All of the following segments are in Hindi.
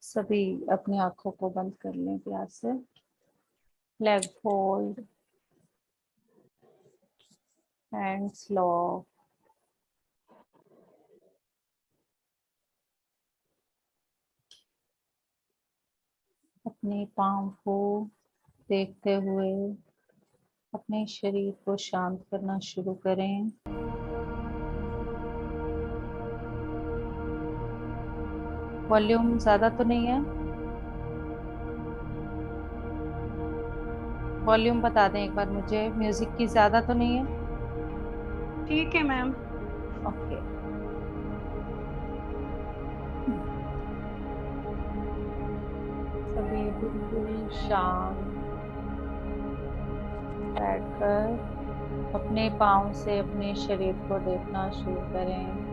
सभी अपनी आंखों को बंद कर लें प्यार से। लेग फोल्ड, हैंड्स लॉक, अपने पाँव को देखते हुए अपने शरीर को शांत करना शुरू करें। वॉल्यूम ज्यादा तो नहीं है? वॉल्यूम बता दें एक बार मुझे, म्यूजिक की ज्यादा तो नहीं है? ठीक है मैम। ओके। सभी बिल्कुल शांत बैठकर अपने पाँव से अपने शरीर को देखना शुरू करें।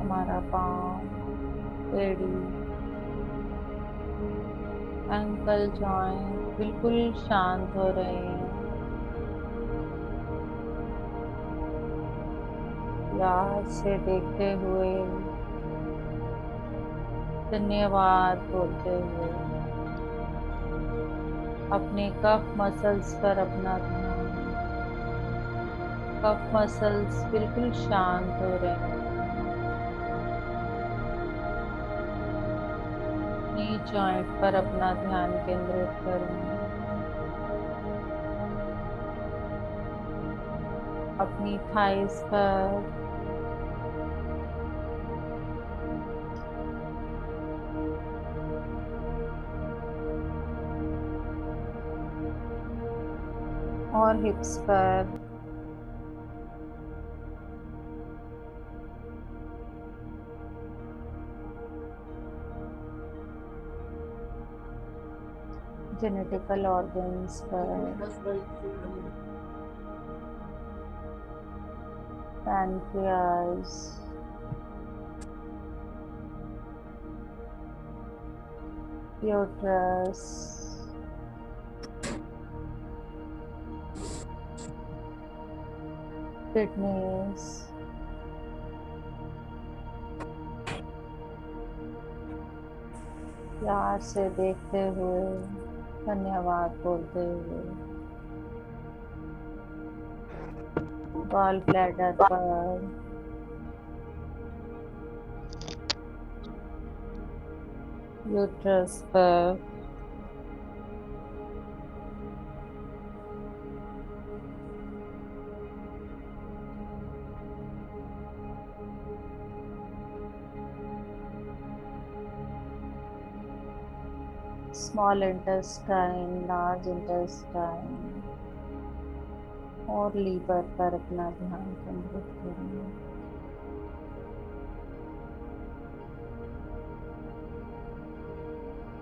हमारा पाँव, एड़ी, एंकल जॉइंट बिल्कुल शांत हो रहे हैं। प्यार से देखते हुए, धन्यवाद बोलते हुए अपने कफ मसल्स पर अपना ध्यान। कफ मसल्स बिल्कुल शांत हो रहे हैं। नी जॉइंट पर अपना ध्यान केंद्रित करें। अपनी थाइस पर, और हिप्स पर। जेनेटिकल ऑर्गन्स पर, पैनक्रियाज, यूट्रस, किडनीज, प्यार से देखते हुए, धन्यवाद बोलते हुए गॉल ब्लैडर पर, यूट्रस पर, स्मॉल इंटेस्टाइन, लार्ज इंटेस्टाइन और लीवर पर अपना ध्यान केंद्रित करें।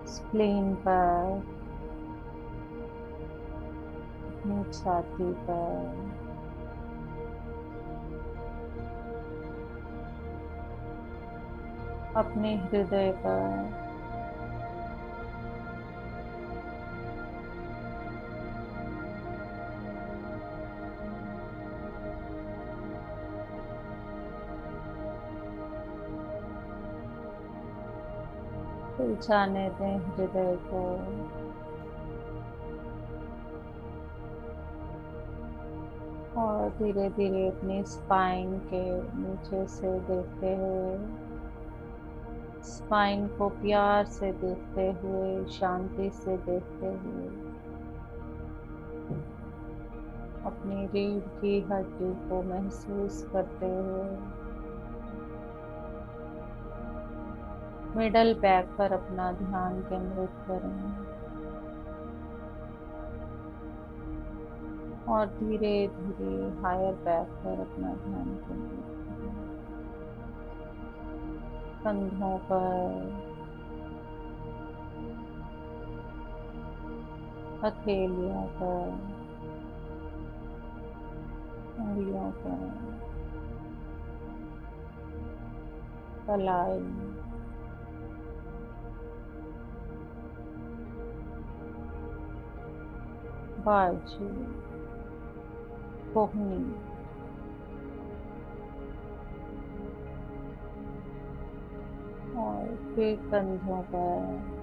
स्प्लीन पर, अपनी छाती पर, अपने हृदय पर, जाने दें हृदय को। और धीरे धीरे अपनी स्पाइन के नीचे से देखते हुए, स्पाइन को प्यार से देखते हुए, शांति से देखते हुए अपनी रीढ़ की हड्डी को महसूस करते हुए मिडल बैक पर अपना ध्यान केंद्रित करें। और धीरे धीरे हायर बैक पर अपना ध्यान केंद्रित करें। कंधों पर, हथेलियों पर, उंगलियों पर, कलाई, बाजू, कोहनी, और फिर कंधों पर,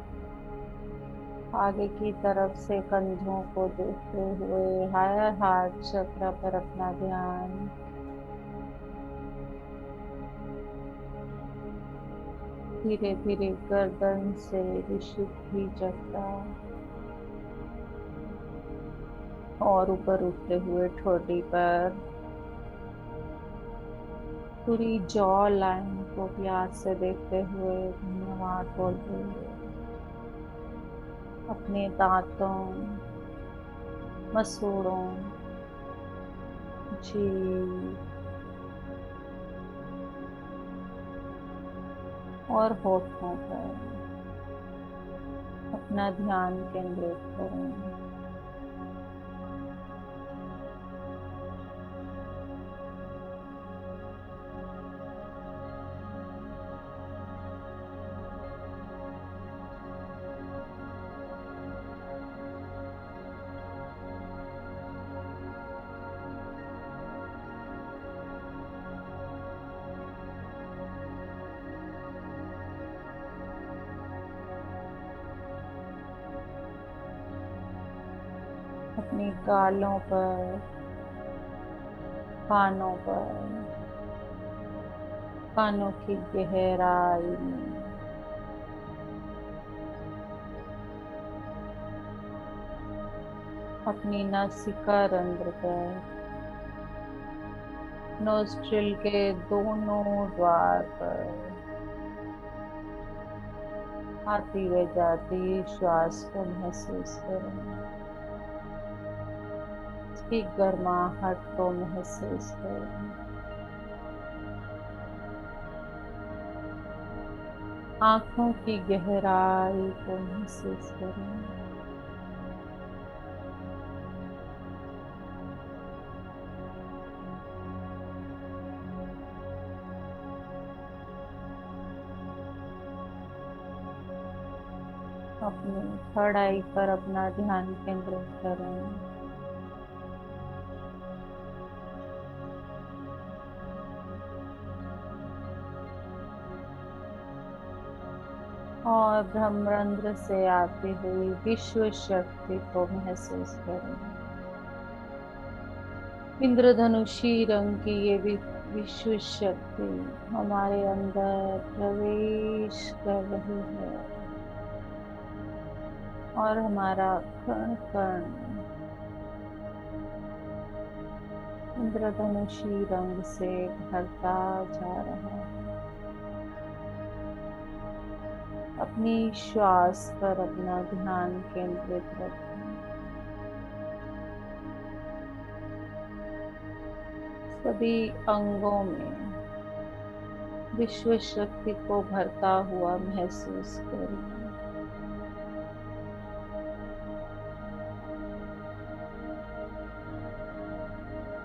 आगे की तरफ से कंधों को देखते हुए हायर हार्ट चक्र पर अपना ध्यान धीरे धीरे गर्दन से विशुद्धि चक्र और ऊपर उठते हुए ठोड़ी पर पूरी जॉ लाइन को प्यार से देखते हुए धन्यवाद बोलते हुए अपने दांतों, मसूड़ों, जीभ और होठों पर अपना ध्यान केंद्रित करें। अपने गालों पर, कानों पर, कानों की गहराई में अपनी नासिका रंध्र पर, नोस्ट्रिल के दोनों द्वार पर आती व जाती श्वास को महसूस करें। इसकी गर्माहट को महसूस करें। आंखों की गहराई को महसूस करें। अपनी थर्ड आई पर अपना ध्यान केंद्रित करें। और ब्रह्मरंध्र से आती हुई विश्व शक्ति को महसूस करें। इंद्रधनुषी रंग की ये विश्व शक्ति हमारे अंदर प्रवेश कर रही है और हमारा कण कण इंद्रधनुषी रंग से भरता जा रहा है। अपनी श्वास पर अपना ध्यान केंद्रित रखें। सभी अंगों में विश्व शक्ति को भरता हुआ महसूस करें।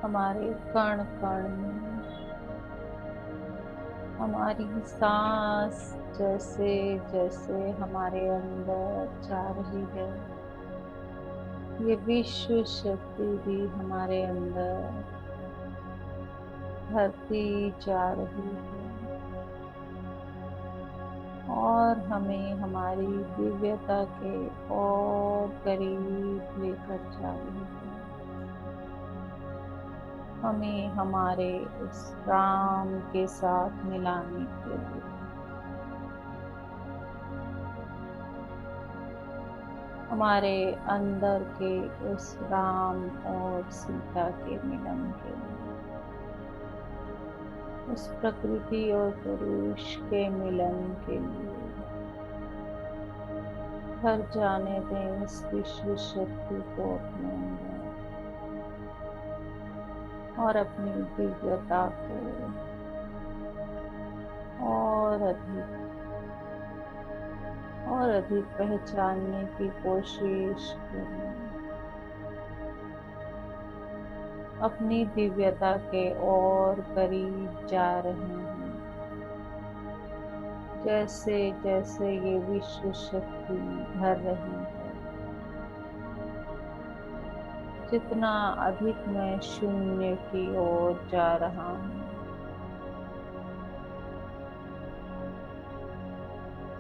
हमारे कण कण में हमारी सांस जैसे जैसे हमारे अंदर जा रही है, ये विश्व शक्ति भी हमारे अंदर भरती जा रही है और हमें हमारी दिव्यता के और करीब लेकर जा रही है। हमें हमारे उस राम के साथ मिलाने के लिए हमारे अंदर के उस राम और सीता के मिलन के लिए, उस प्रकृति और पुरुष के मिलन के लिए भर जाने दें इस विश्व शक्ति को अपने अंदर और अपनी दिव्यता को और अधिक पहचानने की कोशिश करें। अपनी दिव्यता के और करीब जा रहे हैं, जैसे जैसे ये विश्व शक्ति भर रही है। जितना अधिक मैं शून्य की ओर जा रहा हूँ,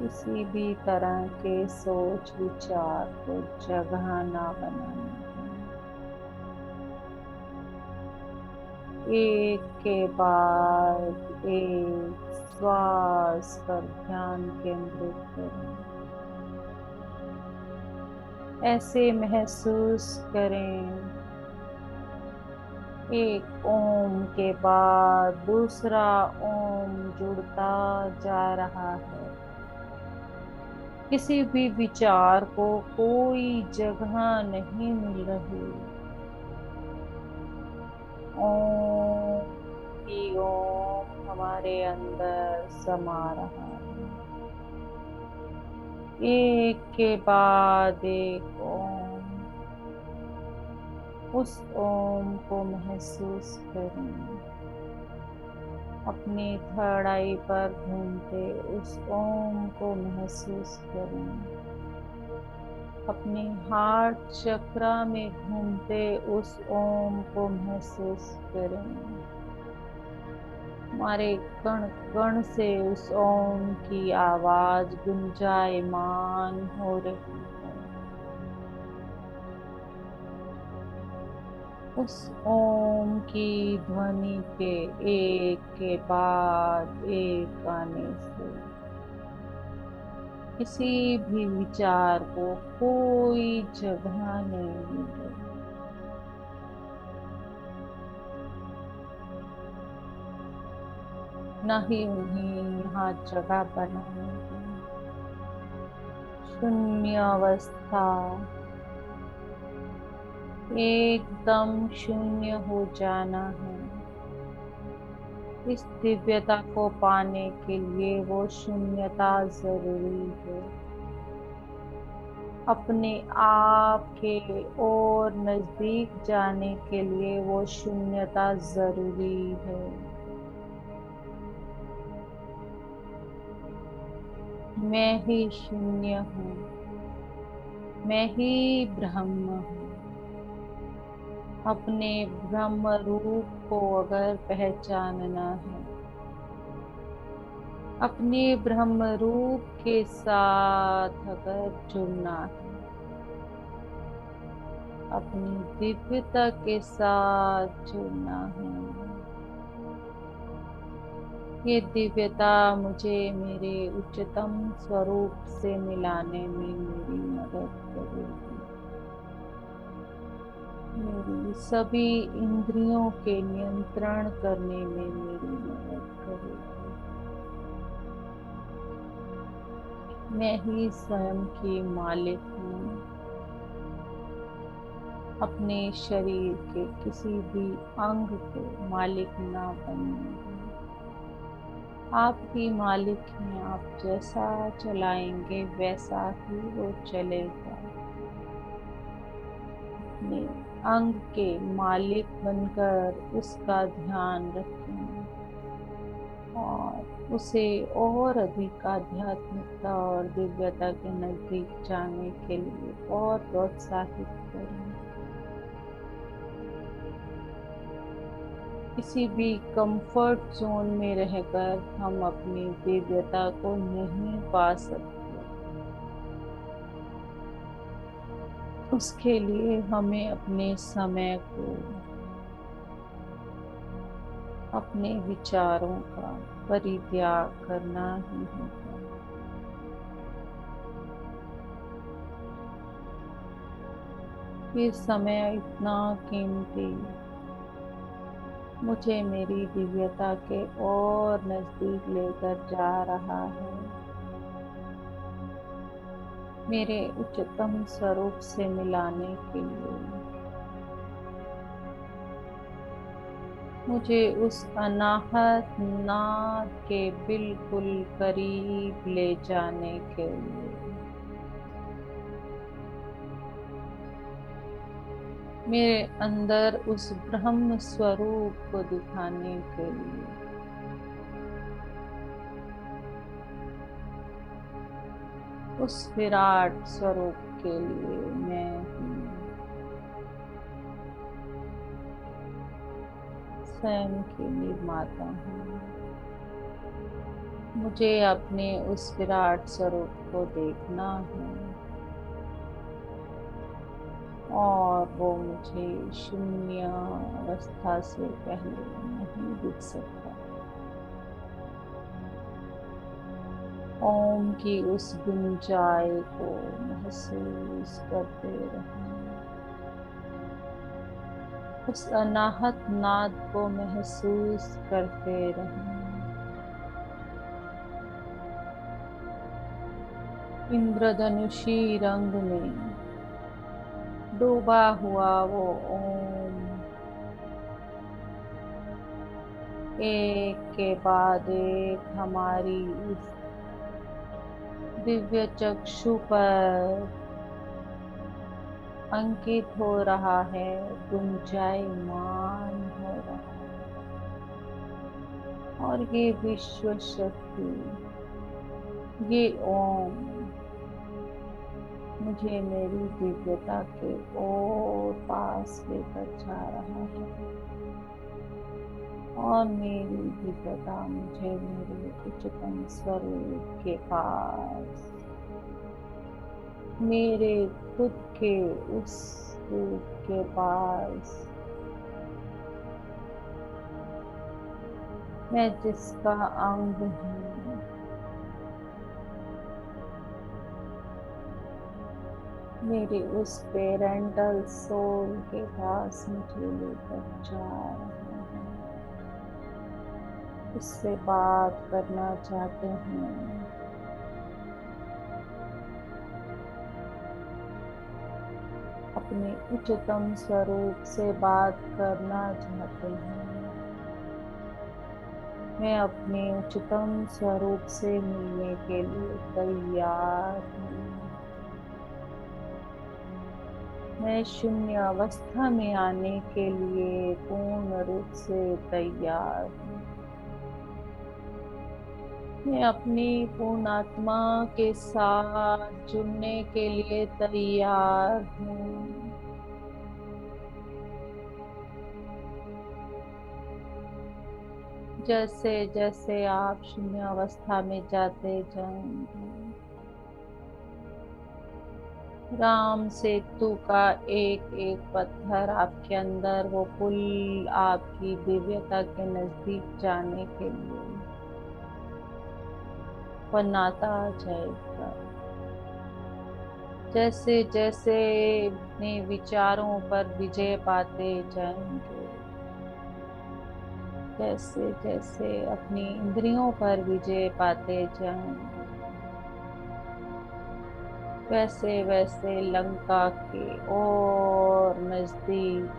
किसी भी तरह के सोच विचार को जगह ना बनाने दें। एक के बाद एक श्वास पर ध्यान केंद्रित करें। ऐसे महसूस करें, एक ओम के बाद दूसरा ओम जुड़ता जा रहा है। किसी भी विचार को कोई जगह नहीं मिल रही। ओम ही ओम हमारे अंदर समा रहा है। एक के बाद एक ओम। उस ओम को महसूस करें। अपनी थर्ड आई पर घूमते उस ओम को महसूस करें। अपने हार्ट चक्रा में घूमते उस ओम को महसूस करें। हमारे कण कण से उस ओम की आवाज गुंजायमान हो रही है। उस ओम की ध्वनि के एक के बाद एक आने से किसी भी विचार को कोई जगह नहीं मिले। न ही उन्हें यहाँ जगह बनाएंगे। शून्य अवस्था, एकदम शून्य हो जाना है। इस दिव्यता को पाने के लिए वो शून्यता जरूरी है। अपने आप के और नजदीक जाने के लिए वो शून्यता जरूरी है। मैं ही शून्य हूँ। मैं ही ब्रह्म हूँ। अपने ब्रह्म रूप को अगर पहचानना है, अपने ब्रह्म रूप के साथ अगर जुड़ना है, अपनी दिव्यता के साथ जुड़ना है, ये दिव्यता मुझे मेरे उच्चतम स्वरूप से मिलाने में मेरी मदद करेगी। मेरी सभी इंद्रियों के नियंत्रण करने में मेरी मदद करेगी। मैं ही स्वयं की मालिक हूँ। अपने शरीर के किसी भी अंग के मालिक ना बनिए। आप ही मालिक हैं। आप जैसा चलाएंगे वैसा ही वो चलेगा। अपने अंग के मालिक बनकर उसका ध्यान रखें और उसे और अधिक आध्यात्मिकता और दिव्यता के नजदीक जाने के लिए और प्रोत्साहित करें। किसी भी कंफर्ट जोन में रहकर हम अपनी दिव्यता को नहीं पा सकते। उसके लिए हमें अपने समय को, अपने विचारों का परित्याग करना ही होगा। ये समय इतना कीमती मुझे मेरी दिव्यता के और नजदीक लेकर जा रहा है। मेरे उच्चतम स्वरूप से मिलाने के लिए मुझे उस अनाहत नाद के बिल्कुल करीब ले जाने के लिए मेरे अंदर उस ब्रह्म स्वरूप को दिखाने के लिए उस विराट स्वरूप के लिए मैं स्वयं की निर्माता हूँ। मुझे अपने उस विराट स्वरूप को देखना है और वो मुझे शून्य अवस्था से पहले नहीं दिख सकता। ओम की उस गुंजाई को महसूस करते रहें, उस अनाहत नाद को महसूस करते रहें। इंद्रधनुषी रंग में डूबा हुआ वो ओम एक के बाद एक हमारी इस दिव्य चक्षु पर अंकित हो रहा है, गुंजायमान हो रहा है। और ये विश्व शक्ति, ये ओम मुझे मेरी दिव्यता के और पास लेकर जा रहा है और मेरी दिव्यता मुझे मेरे उच्चतम स्वरूप के पास, मेरे खुद के उस रूप के पास, मैं जिसका अंग हूँ, मेरे उस पेरेंटल सोल के पास मुझे लेकर जा रहा है। उससे बात करना चाहते हैं, अपने उच्चतम स्वरूप से बात करना चाहते हैं। मैं अपने उच्चतम स्वरूप से मिलने के लिए तैयार हूँ। मैं शून्य अवस्था में आने के लिए पूर्ण रूप से तैयार हूँ। मैं अपनी पूर्ण आत्मा के साथ जुड़ने के लिए तैयार हूँ। जैसे जैसे आप शून्य अवस्था में जाते जाएंगे, राम सेतु का एक एक पत्थर आपके अंदर वो पुल आपकी दिव्यता के नजदीक जाने के लिए बनाता जाएगा। जैसे जैसे अपने विचारों पर विजय पाते जाएंगे, जैसे जैसे अपनी इंद्रियों पर विजय पाते जाएंगे, वैसे वैसे लंका के और नजदीक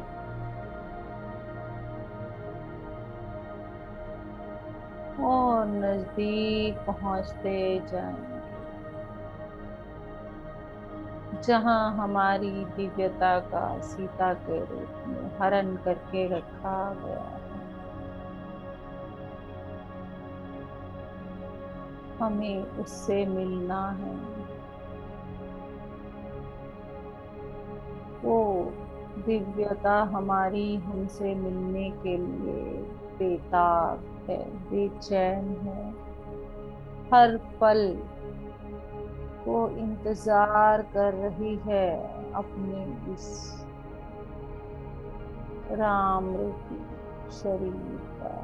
और नजदीक पहुंचते जाएंगे, जहां हमारी दिव्यता का सीता के रूप में हरण करके रखा गया है। हमें उससे मिलना है। वो दिव्यता हमारी हमसे मिलने के लिए बेताब है, बेचैन है। हर पल वो इंतजार कर रही है अपने इस राम रूपी शरीर का,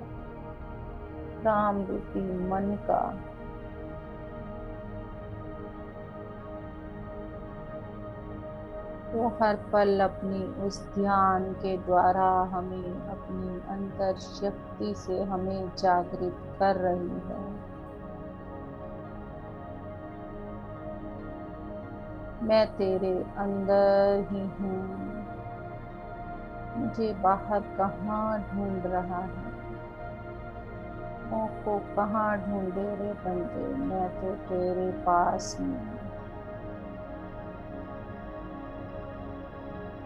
राम रूपी मन का। वो हर पल अपनी उस ध्यान के द्वारा हमें अपनी अंतर शक्ति से हमें जागृत कर रही है। मैं तेरे अंदर ही हूँ, मुझे बाहर कहाँ ढूंढ रहा है। को कहाँ ढूंढे रे बंदे, मैं तो तेरे पास हूँ।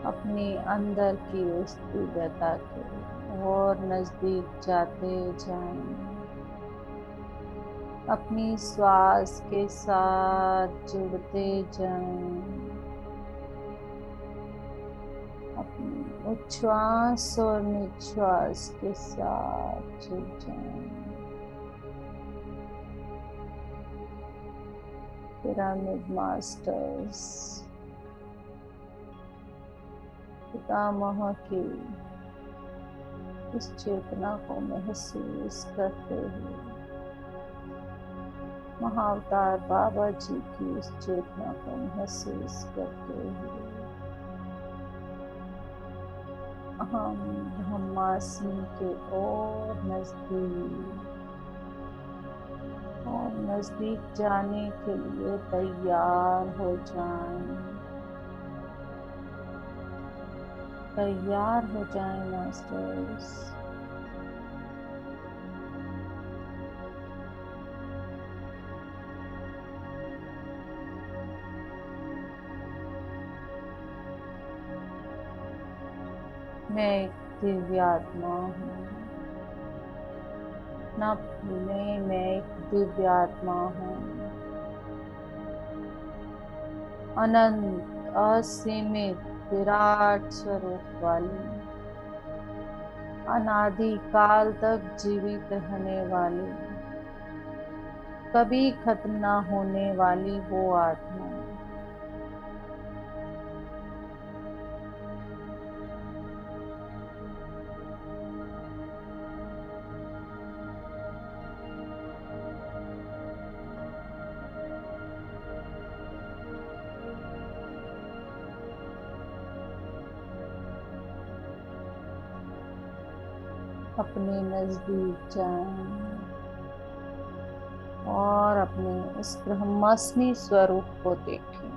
अपने अंदर की उस दिव्यता के और नजदीक जाते जाएं, अपनी श्वास के साथ जुड़ते जाएं, अपनी उच्छ्वास और निश्वास के साथ जुड़ जाएं। पिरामिड मास्टर्स, पितामह की इस चेतना को महसूस करते हुए, महाअवतार बाबा जी की इस चेतना को महसूस करते हुए, हम ब्रह्मास्मि के और नजदीक जाने के लिए तैयार हो जाएं। तैयार हो जाएं मास्टर्स। मैं एक दिव्यात्मा हूँ। ना भूलें, मैं एक दिव्यात्मा हूँ, अनंत असीमित विराट स्वरूप वाली, अनादि काल तक जीवित रहने वाली, कभी खत्म ना होने वाली वो आत्मा। अपने नजदीक जाएं और अपने उस ब्रह्मास्मि स्वरूप को देखें।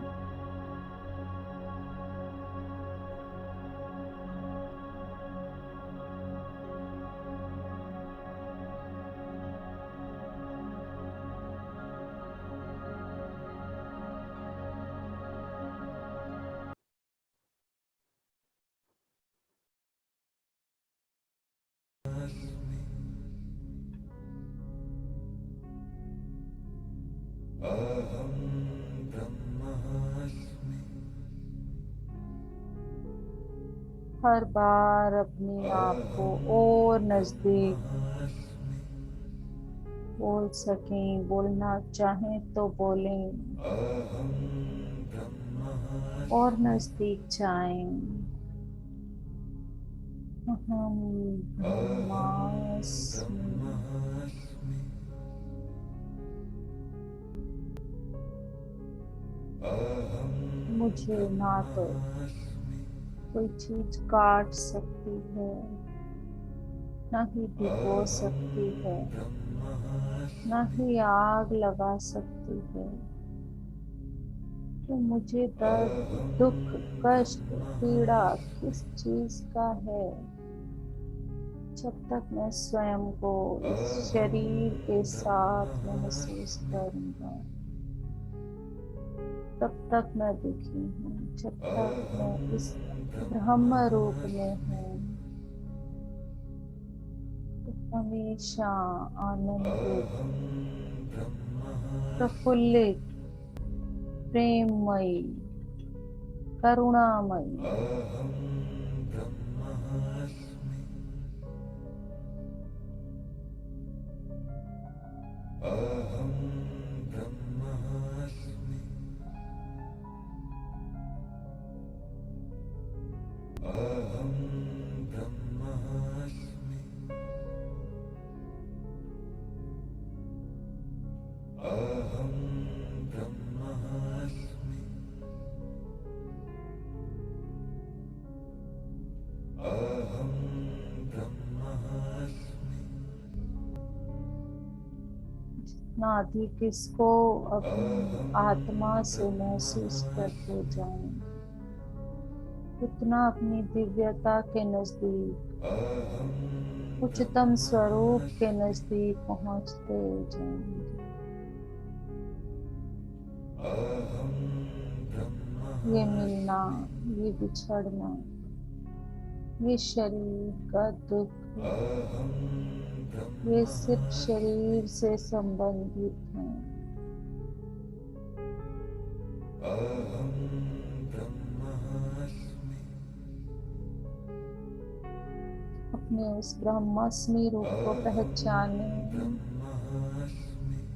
अहं ब्रह्मास्मि। हर बार अपने आप को और नजदीक बोल सकें, बोलना चाहें तो बोलें अहं ब्रह्मास्मि। और नजदीक जाएं। अहम ब्रह्मास्मि। ब्रह्मास्मि। अहं मुझे ना तो कोई चीज काट सकती है, ना ही भिगो सकती है, ना ही आग लगा सकती है। तो मुझे दर्द, दुख, कष्ट, पीड़ा किस चीज का है, जब तक मैं स्वयं को इस शरीर के साथ महसूस करूंगा, तब तक मैं दुखी हूँ। जब तक मैं इस ब्रह्म रूप में हूँ, तो हमेशा आनंदित, प्रफुल्लित, प्रेममयी, करुणामयी, अहं ब्रह्मास्मि। अहं ब्रह्मास्मि। अहं ब्रह्मास्मि। अहं ब्रह्मास्मि। अहं ब्रह्मास्मि। जितना अधिक इसको अपनी आत्मा से महसूस करते जाएं, उतना अपनी दिव्यता के नजदीक, अहं उच्चतम स्वरूप के नजदीक पहुंचते जाएंगे। अहं ये मिलना, ये बिछड़ना, ये शरीर का दुख, अहं ये सिर्फ शरीर से संबंधित है। अहं ब्रह्मास्मि। अपने उस ब्रह्मास्मि रूप को अहं पहचाने, ब्रह्मास्मि।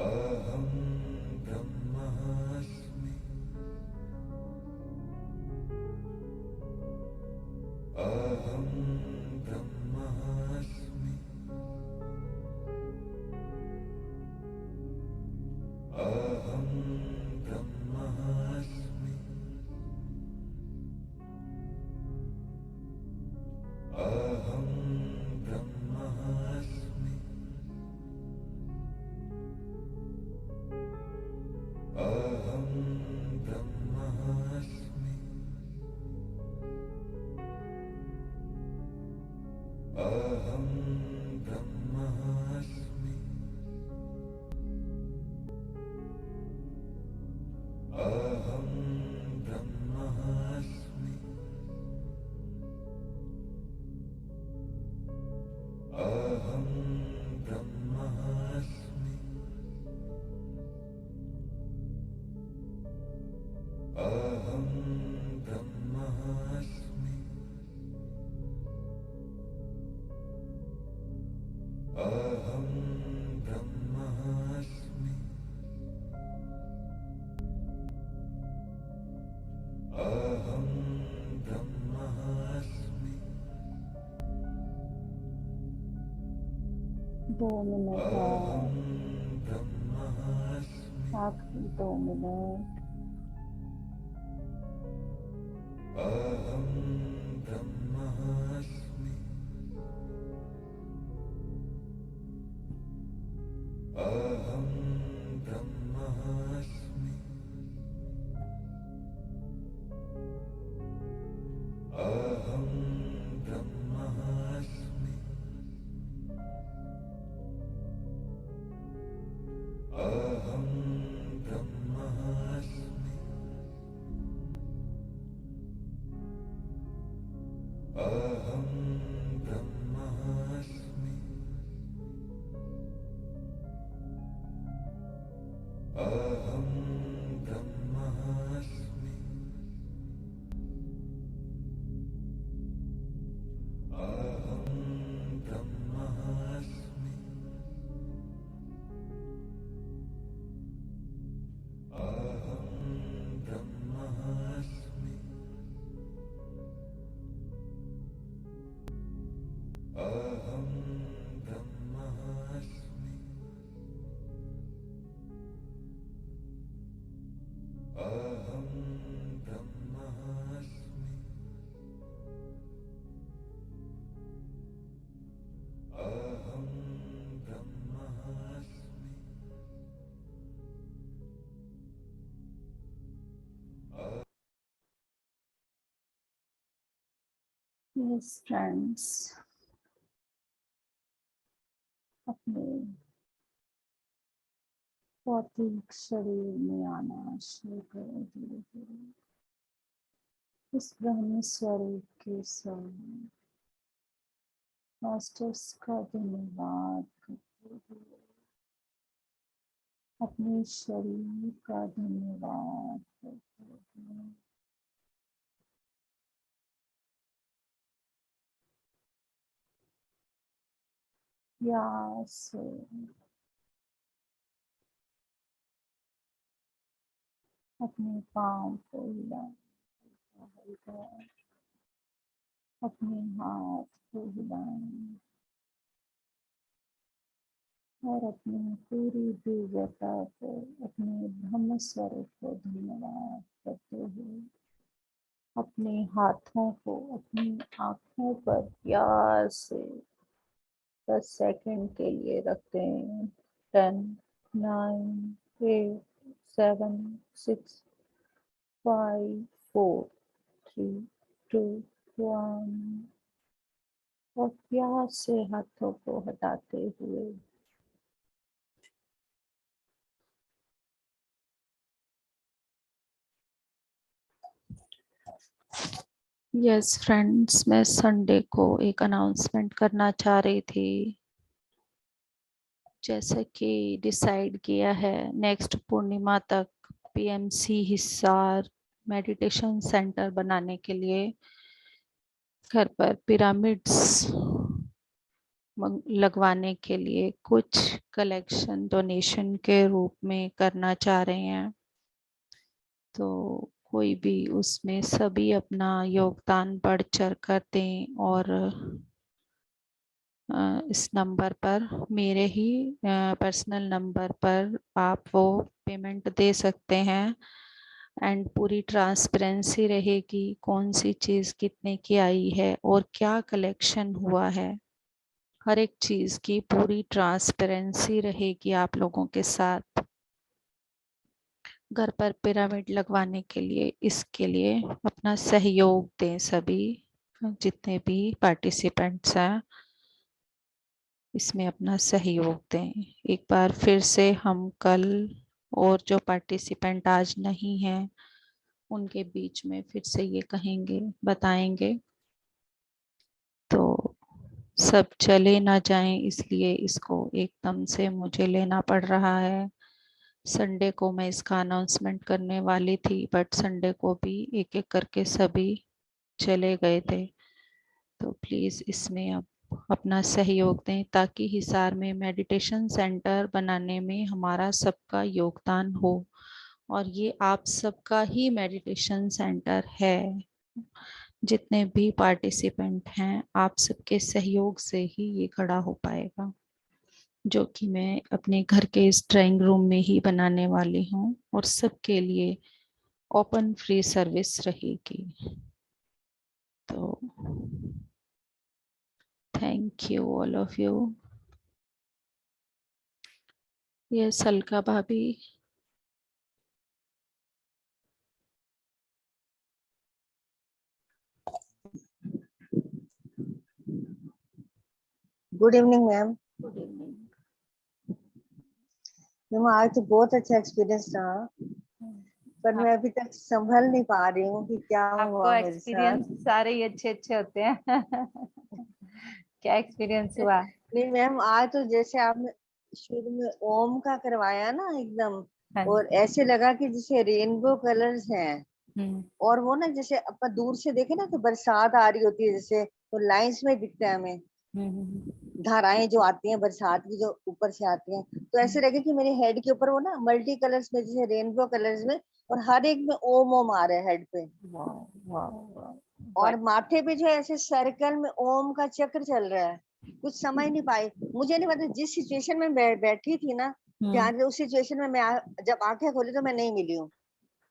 अहं ब्रह्मास्मि अहं ब्रह्मास्मि अहं ब्रह्मास्मि अहं ब्रह्मास्मि अहं ब्रह्मास्मि अहं ब्रह्मास्मि अहं ब्रह्मास्मि अहं ब्रह्मास्मि अहं ब्रह्मास्मि अहं ब्रह्मास्मि अहं ब्रह्मास्मि 2 मिनट अहं और, ब्रह्मास्मि आखिरी 2 मिनट। अहं ब्रह्मास्मि अहं ब्रह्मास्मि अहं ब्रह्मास्मि अहं ब्रह्मास्मि अहं ब्रह्मास्मि अहं ब्रह्मास्मि अहं ब्रह्मास्मि अहं ब्रह्मास्मि अहं ब्रह्मास्मि अहं ब्रह्मास्मि अहं ब्रह्मास्मि यस फ्रेंड्स, अपने भौतिक शरीर में आना शुरू करें धीरे धीरे। इस ब्रह्म स्वरूप के साथ मास्टर्स का धन्यवाद करते हुए, अपने शरीर का धन्यवाद करते हुए, प्यार से अपने पाँव को हिलाएं, अपने हाथ को हिलाएं और अपनी पूरी दिव्यता को, अपने ब्रह्म स्वरूप को धन्यवाद करते हुए अपने हाथों को अपनी आँखों पर प्यार से 10 सेकंड के लिए रखते हैं। 10, 9, 8, 7, 6, 5, 4, 3, 2, 1 और प्यार से हाथों को हटाते हुए यस फ्रेंड्स, मैं संडे को एक अनाउंसमेंट करना चाह रही थी। जैसे कि डिसाइड किया है, नेक्स्ट पूर्णिमा तक पीएमसी हिसार मेडिटेशन सेंटर बनाने के लिए घर पर पिरामिड्स लगवाने के लिए कुछ कलेक्शन डोनेशन के रूप में करना चाह रहे हैं, तो कोई भी उसमें सभी अपना योगदान बढ़ चढ़ कर दें और इस नंबर पर, मेरे ही पर्सनल नंबर पर आप वो पेमेंट दे सकते हैं। एंड पूरी ट्रांसपेरेंसी रहेगी, कौन सी चीज़ कितने की आई है और क्या कलेक्शन हुआ है, हर एक चीज़ की पूरी ट्रांसपेरेंसी रहेगी आप लोगों के साथ। घर पर पिरामिड लगवाने के लिए, इसके लिए अपना सहयोग दें सभी, जितने भी पार्टिसिपेंट्स हैं इसमें अपना सहयोग दें। एक बार फिर से हम कल, और जो पार्टिसिपेंट आज नहीं हैं उनके बीच में फिर से ये कहेंगे, बताएंगे, तो सब चले ना जाएं, इसलिए इसको एकदम से मुझे लेना पड़ रहा है। संडे को मैं इसका अनाउंसमेंट करने वाली थी, बट संडे को भी एक एक करके सभी चले गए थे। तो प्लीज़ इसमें अब अपना सहयोग दें, ताकि हिसार में मेडिटेशन सेंटर बनाने में हमारा सबका योगदान हो। और ये आप सबका ही मेडिटेशन सेंटर है, जितने भी पार्टिसिपेंट हैं आप सबके सहयोग से ही ये खड़ा हो पाएगा, जो कि मैं अपने घर के इस ड्राइंग रूम में ही बनाने वाली हूँ और सबके लिए ओपन फ्री सर्विस रहेगी। तो thank you all of you. ये सलका भाभी। Good evening ma'am. Good evening. Ma'am आज तो बहुत अच्छा एक्सपीरियंस रहा, पर मैं अभी तक संभल नहीं पा रही हूँ कि क्या आपको हुआ मेरे एक्सपीरियंस साथ। सारे ही अच्छे अच्छे होते हैं। क्या एक्सपीरियंस हुआ? नहीं मैम, आज तो जैसे आपने शुरू में ओम का करवाया ना एकदम, हाँ और जी। ऐसे लगा कि जैसे रेनबो कलर्स हैं, हम्म और वो ना जैसे अपन दूर से देखे ना तो बरसात आ रही होती है, जैसे तो लाइंस में दिखता है हमें, धाराएं जो आती हैं बरसात की जो ऊपर से आती हैं, तो ऐसे लगे कि मेरे हेड के ऊपर वो ना मल्टी कलर्स में, जैसे रेनबो कलर्स में, और हर एक में ओम ओम आ रहा है हेड पे, वाह वाह वाह। और माथे पे जो है ऐसे सर्कल में ओम का चक्र चल रहा है। कुछ समझ नहीं पाई, मुझे नहीं पता जिस सिचुएशन में बैठी थी ना, ध्यान से उस सिचुएशन में मैं जब आंखें खोली तो मैं नहीं मिली हूँ।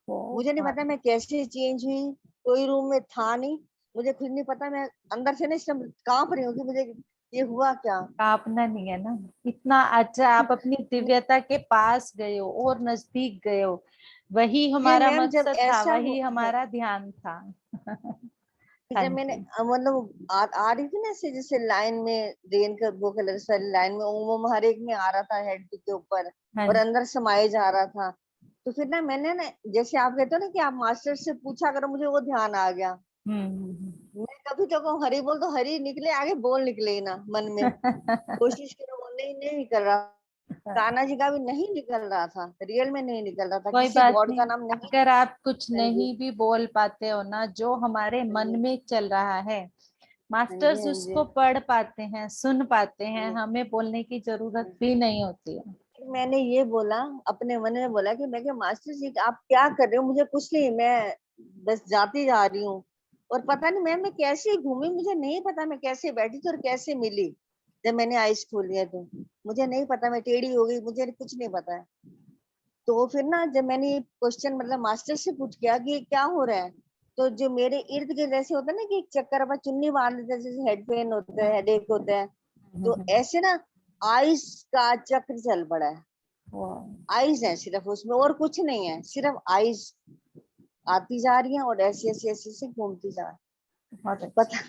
मुझे नहीं पता मैं कैसे चेंज हुई, कोई रूम में था नहीं, मुझे खुद नहीं पता, मैं अंदर से नहीं सब कांप रही हूँ कि मुझे ये हुआ क्या। कांपना नहीं है ना, इतना अच्छा आप अपनी दिव्यता के पास गए हो और नजदीक गए हो, वही ये हमारा मैम जब मकसद था, ऐसा वही हमारा ध्यान था। हाँ जब मैंने जी। मतलब आ रही थी ना ऐसे, जैसे लाइन में रेन का वो कलर वाली लाइन में ओम ओम हर एक में आ रहा था हेड के ऊपर, हाँ और जी। अंदर समाये जा रहा था, तो फिर ना मैंने ना, जैसे आप कहते हो ना कि आप मास्टर से पूछा करो, मुझे वो ध्यान आ गया। मैं कभी तो कहूँ हरी बोल तो हरी निकले, आगे बोल निकले ही ना मन में, कोशिश करो, वो नहीं नहीं निकल रहा। कान्हा जी का भी नहीं निकल रहा था, रियल में नहीं निकल रहा था, कोई किसी बात गॉड का नहीं, नाम नहीं। अगर आप कुछ हाँ जी, नहीं भी बोल पाते हो ना, जो हमारे हाँ मन जी, में चल रहा है, हाँ जी, मास्टर्स हाँ जी, उसको पढ़ पाते हैं, सुन पाते हाँ हैं, जी। हमें बोलने की जरूरत भी नहीं होती है। मैंने ये बोला, अपने मन में बोला कि मैं क्या मास्टर जी आप क्या कर रहे हो, मुझे कुछ नहीं, मैं बस जाती जा रही हूँ। और पता नहीं मैं कैसे घूमी, मुझे नहीं पता मैं कैसे बैठी थी और कैसे मिली। जब मैंने आईज खोल लिया तो मुझे नहीं पता, मैं टेढ़ी हो गई, मुझे कुछ नहीं पता है। तो फिर ना जब मैंने क्वेश्चन मतलब मास्टर से पूछ किया कि क्या हो रहा है, तो जो मेरे इर्द गिर्द ऐसे होता है ना कि एक चक्कर अपन चुन्नी बांध लेते हैं, जैसे हेड पेन होता है, हेड एक होता है, तो ऐसे ना आइस का चक्र चल पड़ा है। वाह, आइज है सिर्फ उसमें, और कुछ नहीं है, सिर्फ आइज आती जा रही है और ऐसे ऐसे ऐसे ऐसे घूमती जा रही बहुत है। अच्छा। पता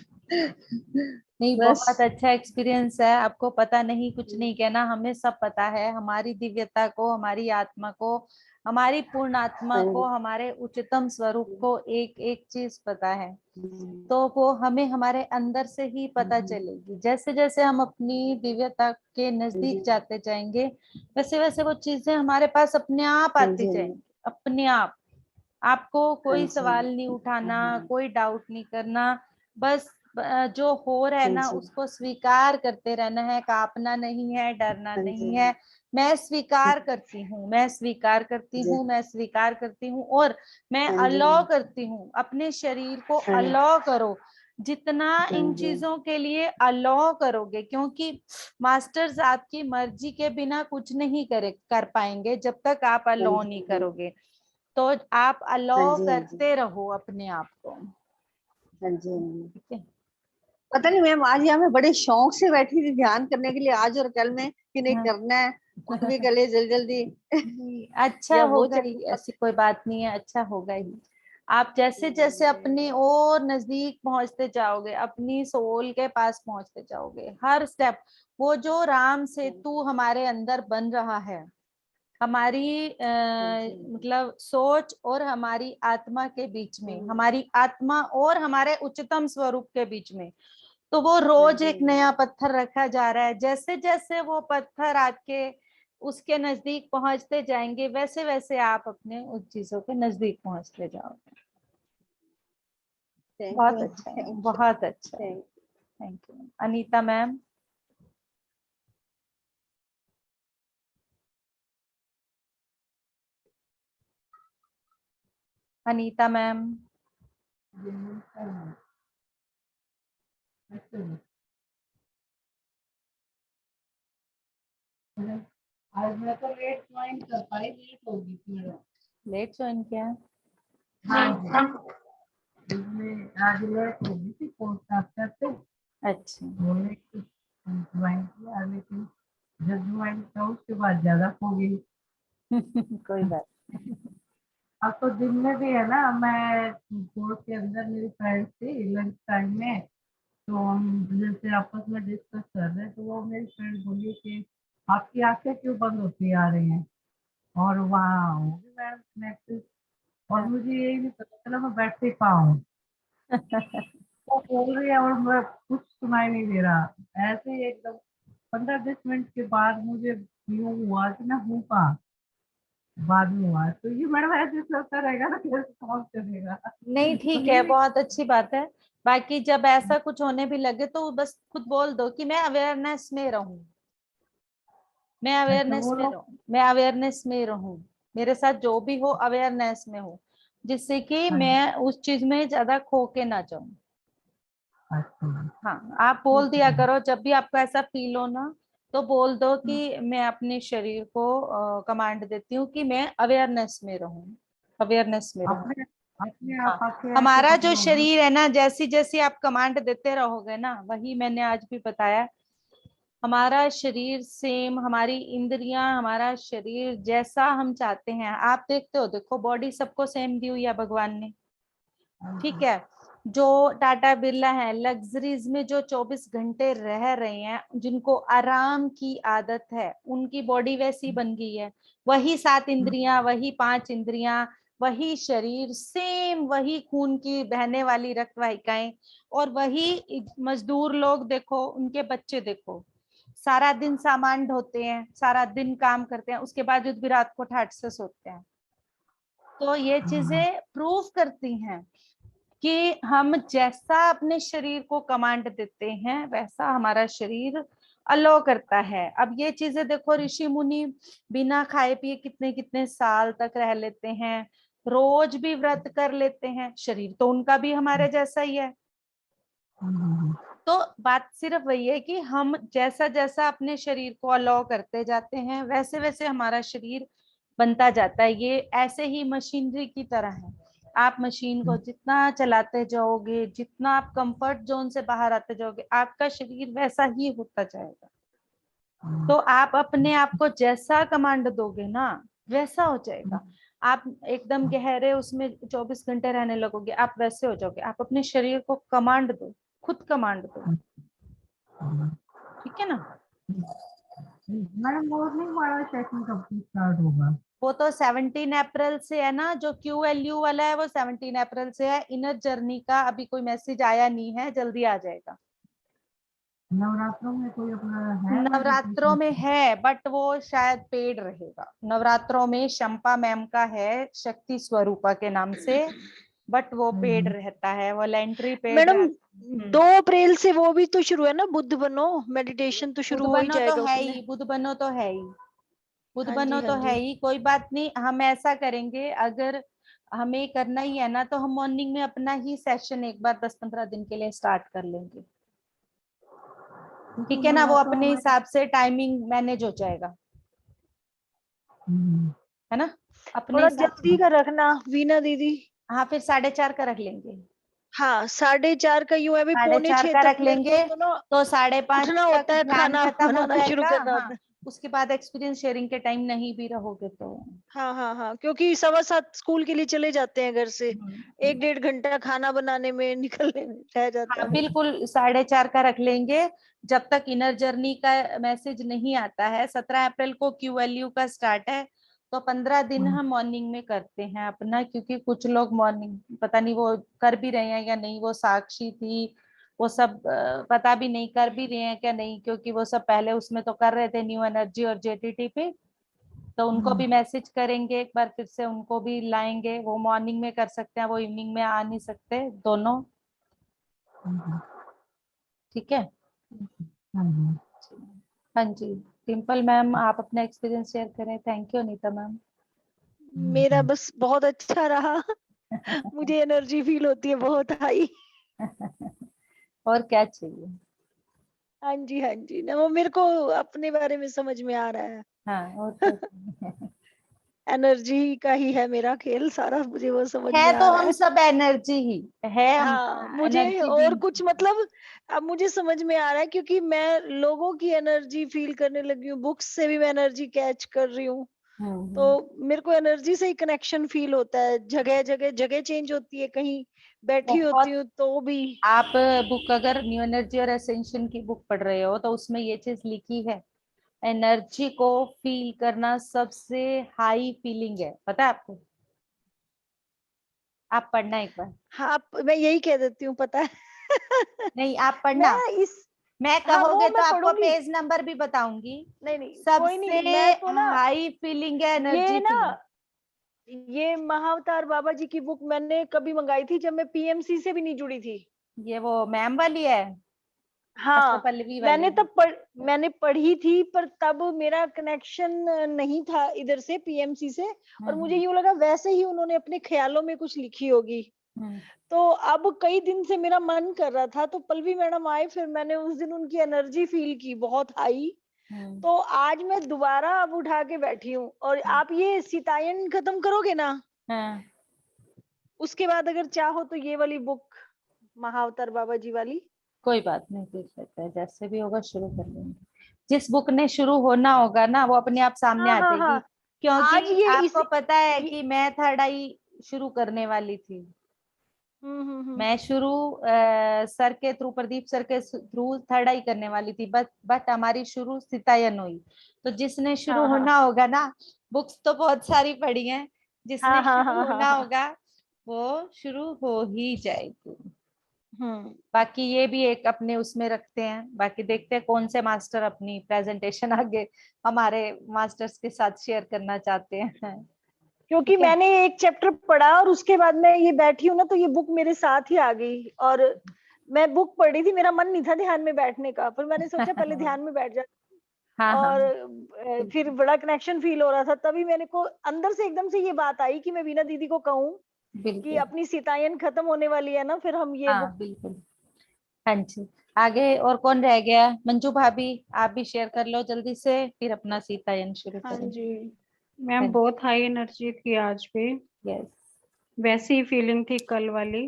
नहीं, बस। बहुत अच्छा एक्सपीरियंस है। आपको पता नहीं कुछ नहीं कहना, हमें सब पता है, हमारी दिव्यता को, हमारी आत्मा को, हमारी पूर्ण आत्मा हाँ को, जी, हमारे उच्चतम स्वरूप को एक एक चीज पता है। तो वो हमें हमारे अंदर से ही पता चलेगी। जैसे जैसे हम अपनी दिव्यता के हाँ नजदीक जी, जाते जाएंगे, वैसे वैसे वो चीजें हमारे पास अपने आप हाँ आती जी, जाएंगी, अपने आप। आपको हाँ कोई जी, सवाल नहीं उठाना, कोई डाउट नहीं करना, बस जो हो रहा है हाँ ना जी उसको स्वीकार करते रहना है, कांपना नहीं है, डरना हाँ नहीं जी है। मैं स्वीकार करती हूँ, मैं स्वीकार करती जी हूँ, मैं स्वीकार करती हूँ, और मैं हाँ जी अलाउ करती हूँ। अपने शरीर को हाँ अलाउ करो, जितना हाँ इन जी चीजों के लिए अलाउ करोगे, क्योंकि मास्टर्स आपकी मर्जी के बिना कुछ नहीं कर पाएंगे जब तक आप हाँ अलाउ नहीं जी करोगे। तो आप हाँ अलाउ जी हाँ जी करते रहो अपने आप को। हाँ जी हाँ जी। ठीक है। पता नहीं मैम, आज यहाँ मैं बड़े शौक से बैठी थी ध्यान करने के लिए, आज और कल में कि नहीं हाँ। करना है, उठ भी गले जल्दी जल्दी। नहीं, अच्छा या वो होगा ही, चक्कर। ऐसी कोई बात नहीं है, अच्छा होगा ही। आप जैसे जैसे अपनी और नजदीक पहुंचते जाओगे, अपनी सोल के पास पहुंचते जाओगे, हर स्टेप वो जो राम सेतु हमारे अंदर बन रहा है, हमारी हाँ जी मतलब सोच और हमारी आत्मा के बीच में, हमारी आत्मा और हमारे उच्चतम स्वरूप के बीच में, तो वो हाँ रोज जी एक नया पत्थर रखा जा रहा है। जैसे जैसे वो पत्थर आपके उसके नजदीक पहुंचते जाएंगे, वैसे वैसे आप अपने उस चीजों के नजदीक पहुंचते जाओगे। थैंक बहुत यू अच्छा है, थैंक यू बहुत अच्छा है। Thank thank you Anita ma'am. Anita ma'am. आज मैं तो लेट ज्वाइन कर पाई, लेट हो गई थी मेरा। लेट ज्वाइन किया। हाँ जी, इसमें आज लेट हो गई थी पोस्ट आफ्टर से, अच्छा। वो लेट ज्वाइन किया, लेकिन जब ज्वाइन किया उसके बाद ज्यादा हो गई। कोई बात नहीं। अब तो दिन में भी है ना, मैं कोर्स के अंदर मेरी फ्रेंड थी लंच टाइम में, तो हम जैसे आपस में डिस्कस कर रहे हैं, तो वो मेरी फ्रेंड बोली कि आपकी आंखें क्यों बंद होती आ रही हैं, और वहाँ होगी मैम नेक्स्ट, और हाँ। मुझे यही नहीं पता चला मैं बैठ ही पाऊँ। वो बोल रही है और मैं कुछ सुनाई नहीं दे रहा, ऐसे ही एकदम 15-20 मिनट के बाद मुझे यूँ हुआ कि मैं हूँ कहाँ, बाद में हुआ। तो ये मैडम ऐसे चलता रहेगा ना, कैसे काम चलेगा। नहीं तो ठीक है, ये बहुत अच्छी बात है। बाकी जब ऐसा कुछ होने भी लगे तो बस खुद बोल दो कि मैं अवेयरनेस में रहूं, मैं अच्छा अवेयरनेस वो में लोग रहूं, मैं अवेयरनेस में रहूं, मेरे साथ जो भी हो अवेयरनेस में हो, जिससे कि मैं उस चीज में ज्यादा खो के ना जाऊं। अच्छा हाँ, आप बोल ठीक दिया है। करो जब भी आपको ऐसा फील हो ना, तो बोल दो कि मैं अपने शरीर को कमांड देती हूँ कि मैं अवेयरनेस में रहूं, अवेयरनेस में रहूं। अपने अपने हाँ, आप आके ऐसे हमारा जो पकड़ोगे। शरीर है ना, जैसी जैसी आप कमांड देते रहोगे ना, वही मैंने आज भी बताया, हमारा शरीर सेम, हमारी इंद्रियां, हमारा शरीर जैसा हम चाहते हैं। आप देखते हो, देखो बॉडी सबको सेम दी हुई है भगवान ने, ठीक है। जो टाटा बिरला है, लग्जरीज में जो 24 घंटे रह रहे हैं, जिनको आराम की आदत है, उनकी बॉडी वैसी बन गई है। वही 7 इंद्रियां, वही 5 इंद्रियां, वही शरीर सेम, वही खून की बहने वाली रक्त वाहिकाएं, और वही मजदूर लोग देखो, उनके बच्चे देखो, सारा दिन सामान ढोते हैं, सारा दिन काम करते हैं, उसके बावजूद भी रात को ठाट से सोते हैं। तो ये चीजें प्रूव करती हैं कि हम जैसा अपने शरीर को कमांड देते हैं, वैसा हमारा शरीर अलो करता है। अब ये चीजें देखो, ऋषि मुनि बिना खाए पिए कितने कितने साल तक रह लेते हैं, रोज भी व्रत कर लेते हैं, शरीर तो उनका भी हमारे जैसा ही है। तो बात सिर्फ वही है कि हम जैसा जैसा अपने शरीर को अलाउ करते जाते हैं, वैसे वैसे हमारा शरीर बनता जाता है। ये ऐसे ही मशीनरी की तरह है, आप मशीन को जितना चलाते जाओगे, जितना आप कंफर्ट जोन से बाहर आते जाओगे, आपका शरीर वैसा ही होता जाएगा। तो आप अपने आप को जैसा कमांड दोगे ना, वैसा हो जाएगा। आप एकदम गहरे उसमें 24 घंटे रहने लगोगे, आप वैसे हो जाओगे। आप अपने शरीर को कमांड दो, खुद कमांड दो, ठीक है ना। मैडम मॉर्निंग वाला सेशन कब से स्टार्ट होगा? वो तो 17 अप्रैल से है ना, जो QLU वाला है वो 17 अप्रैल से है। इनर जर्नी का अभी कोई मैसेज आया नहीं है, जल्दी आ जाएगा। नवरात्रों में कोई अपना है नवरात्रों में मेडिटेशन? है, बट वो शायद पेड रहेगा। नवरात्रों में शंपा मैम का है, शक्ति स्वरूपा के नाम से, बट वो पेड रहता है, वॉलेंट्री पेड मैडम रहता। 2 अप्रैल से वो भी तो शुरू है ना, बुद्ध बनो मेडिटेशन तो बुध शुरू हो ही बनो तो जाएगा है उसमें। ही, बुध बनो तो है ही, बुध हाँ बनो जी, तो हाँ है जी। ही। कोई बात नहीं, हम ऐसा करेंगे, अगर हमें करना ही है ना तो हम मॉर्निंग में अपना ही सेशन एक बार 10-15 दिन के लिए स्टार्ट कर लेंगे, ठीक है ना? वो अपने हिसाब से टाइमिंग मैनेज हो जाएगा, है ना? अपने थोड़ा हिसाब जल्दी से। का रखना वीना दीदी। हाँ, फिर 4:30 का रख लेंगे। हाँ 4:30 का यूं है, अभी 4:30 4:45 का तक रख मेरे को लेंगे, तो ना तो 5:30 उठना तक होता है, ध्यान खाना खत्म हो बनाना शुरू जाएगा। करना हाँ, होता है। उसके बाद एक्सपीरियंस शेयरिंग के टाइम नहीं भी रहोगे तो। हाँ हाँ हाँ, क्योंकि 7:15 स्कूल के लिए चले जाते हैं घर से, हम्म, 1-1.5 घंटा खाना बनाने में निकलने में रह जाता हाँ है। बिल्कुल, 4:30 का रख लेंगे। जब तक इनर जर्नी का मैसेज नहीं आता है, 17 अप्रैल को क्यू वैल्यू का स्टार्ट है, तो 15 दिन हम मॉर्निंग में करते हैं अपना, क्योंकि कुछ लोग मॉर्निंग पता नहीं वो कर भी रहे हैं या नहीं, वो साक्षी थी, वो सब पता भी नहीं कर भी रहे हैं क्या नहीं, क्योंकि वो सब पहले उसमें तो कर रहे थे न्यू एनर्जी और जेटीटी पे। तो उनको भी मैसेज करेंगे एक बार, फिर से उनको भी लाएंगे। वो मॉर्निंग में कर सकते हैं, वो इवनिंग में आ नहीं सकते, दोनों, ठीक है? हाँ जी, डिम्पल मैम आप अपना एक्सपीरियंस शेयर करें। Thank you Anita ma'am. मेरा बस बहुत अच्छा रहा। मुझे एनर्जी फील होती है बहुत हाई। और क्या चाहिए? हाँ जी, हाँ जी, ना वो मेरे को अपने बारे में समझ में आ रहा है। हाँ, और क्या चाहिए? एनर्जी का ही है मेरा खेल सारा, मुझे वो समझ है में तो आ रहा हम है। सब एनर्जी ही है, हम हाँ मुझे एनर्जी और बीइंग। कुछ मतलब अब मुझे समझ में आ रहा है, क्योंकि मैं लोगों की एनर्जी फील करने लगी हूँ, बुक्स से भी मैं एनर्जी कैच कर रही हूँ। तो मेरे को एनर्जी से ही कनेक्शन फील होता है, जगह जगह जगह चेंज होती है, कहीं बैठी होती बहुत। हूँ तो भी। आप बुक अगर न्यू एनर्जी और एसेंशन की बुक पढ़ रहे हो तो उसमें ये चीज लिखी है, एनर्जी को फील करना सबसे हाई फीलिंग है, पता है आपको? आप पढ़ना एक बार। हाँ मैं यही कह देती हूँ, पता है। नहीं, आप पढ़ना। मैं इस मैं हाँ वो कहोगे तो मैं आपको पढ़ूंगी। पेज नंबर भी बताऊंगी। नहीं नहीं कोई सबसे नहीं, मैं तो ना हाई फीलिंग है एनर्जी ये ना फीलिंग। ये महाअवतार बाबा जी की बुक मैंने कभी मंगाई थी जब मैं पीएमसी से भी नहीं जुड़ी थी। ये वो मैम वाली है, हाँ पल्लवी वाली? मैंने पढ़ी थी, पर तब मेरा कनेक्शन नहीं था इधर से पीएमसी से, और मुझे हम्म यूं लगा वैसे ही उन्होंने अपने ख्यालों में कुछ लिखी होगी। हम्म तो अब कई दिन से मेरा मन कर रहा था, तो पल्लवी मैडम आए, फिर मैंने उस दिन उनकी एनर्जी फील की बहुत हाई। हम्म तो आज मैं दोबारा अब उठा के बैठी हूँ, और हम्म, आप ये सीतायन खत्म करोगे ना, हाँ, उसके बाद अगर चाहो तो ये वाली बुक महाअवतार बाबा जी वाली। कोई बात नहीं, देख लेते हैं, जैसे भी होगा शुरू कर लेंगे। जिस बुक ने शुरू होना होगा ना वो अपने आप सामने हाँ आ हाँ जाएगी, हाँ। आज क्योंकि ये इस आपको पता है ये, कि मैं थर्ड आई शुरू करने वाली थी। हम्म। मैं शुरू सर के थ्रू, प्रदीप सर के थ्रू थर्ड आई करने वाली थी, बट हमारी शुरू सीतायन हुई। तो जिसने शुरू हाँ हाँ होना होगा ना, बुक्स तो बहुत सारी पढ़ी हैं, जिसने हाँ हाँ शुरू हाँ हाँ होना हाँ। होगा वो शुरू हो ही जाएगी। हम्म। बाकी ये भी एक अपने उसमें रखते हैं, बाकी देखते हैं कौन से मास्टर अपनी प्रेजेंटेशन आगे हमारे मास्टर्स के साथ शेयर करना चाहते हैं। क्योंकि ठीक है। मैंने एक चैप्टर पढ़ा और उसके बाद मैं ये बैठी हूँ ना, तो ये बुक मेरे साथ ही आ गई, और मैं बुक पढ़ी थी, मेरा मन नहीं था ध्यान में बैठने का, फिर मैंने सोचा पहले ध्यान में बैठ जा। हाँ हाँ, और फिर बड़ा कनेक्शन फील हो रहा था, तभी मेरे को अंदर से एकदम से ये बात आई कि मैं वीना दीदी को कहूँ कि बिल्कुल। अपनी सीतायन खत्म होने वाली है ना, फिर हम ये हाँ बुक। बिल्कुल। हाँ जी, आगे और कौन रह गया? मंजू भाभी, आप भी शेयर कर लो जल्दी से, फिर अपना सीतायन शुरू हाँ करें। जी हाँ, मैम, बहुत हाई एनर्जी थी आज भी, यस। वैसी ही फीलिंग थी कल वाली।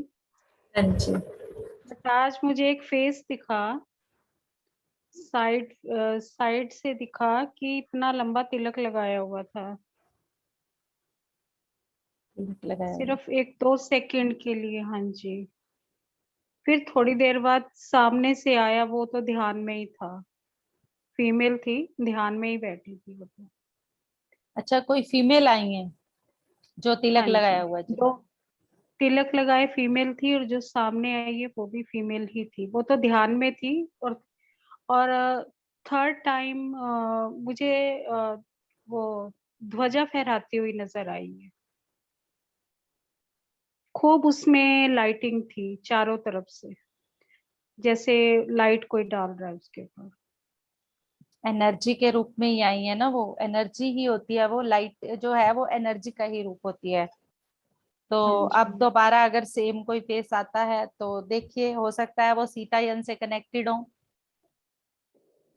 हाँ जी। बट आज मुझे एक फेस दिखा, साइड से दिखा कि इतना लंबा तिलक लगाया हुआ था, तिलक लगाया हुआ। सिर्फ 1-2 सेकंड के लिए। हाँ जी, फिर थोड़ी देर बाद सामने से आया, वो तो ध्यान में ही था, फीमेल थी, ध्यान में ही बैठी थी वो तो। अच्छा, कोई फीमेल आई है जो तिलक हाँ जी, लगाया हुआ है जो? जो तिलक लगाए फीमेल थी, और जो सामने आई है वो भी फीमेल ही थी, वो तो ध्यान में थी। और थर्ड टाइम मुझे वो ध्वजा फहराती हुई नजर आई है। खूब उसमें लाइटिंग थी चारों तरफ से, जैसे लाइट कोई डाल रहा है उसके ऊपर। एनर्जी के रूप में ही आई है ना, वो एनर्जी ही होती है, वो लाइट जो है वो एनर्जी का ही रूप होती है। तो हाँ अब जी। दोबारा अगर सेम कोई फेस आता है तो देखिए, हो सकता है वो सीतायन से कनेक्टेड हो,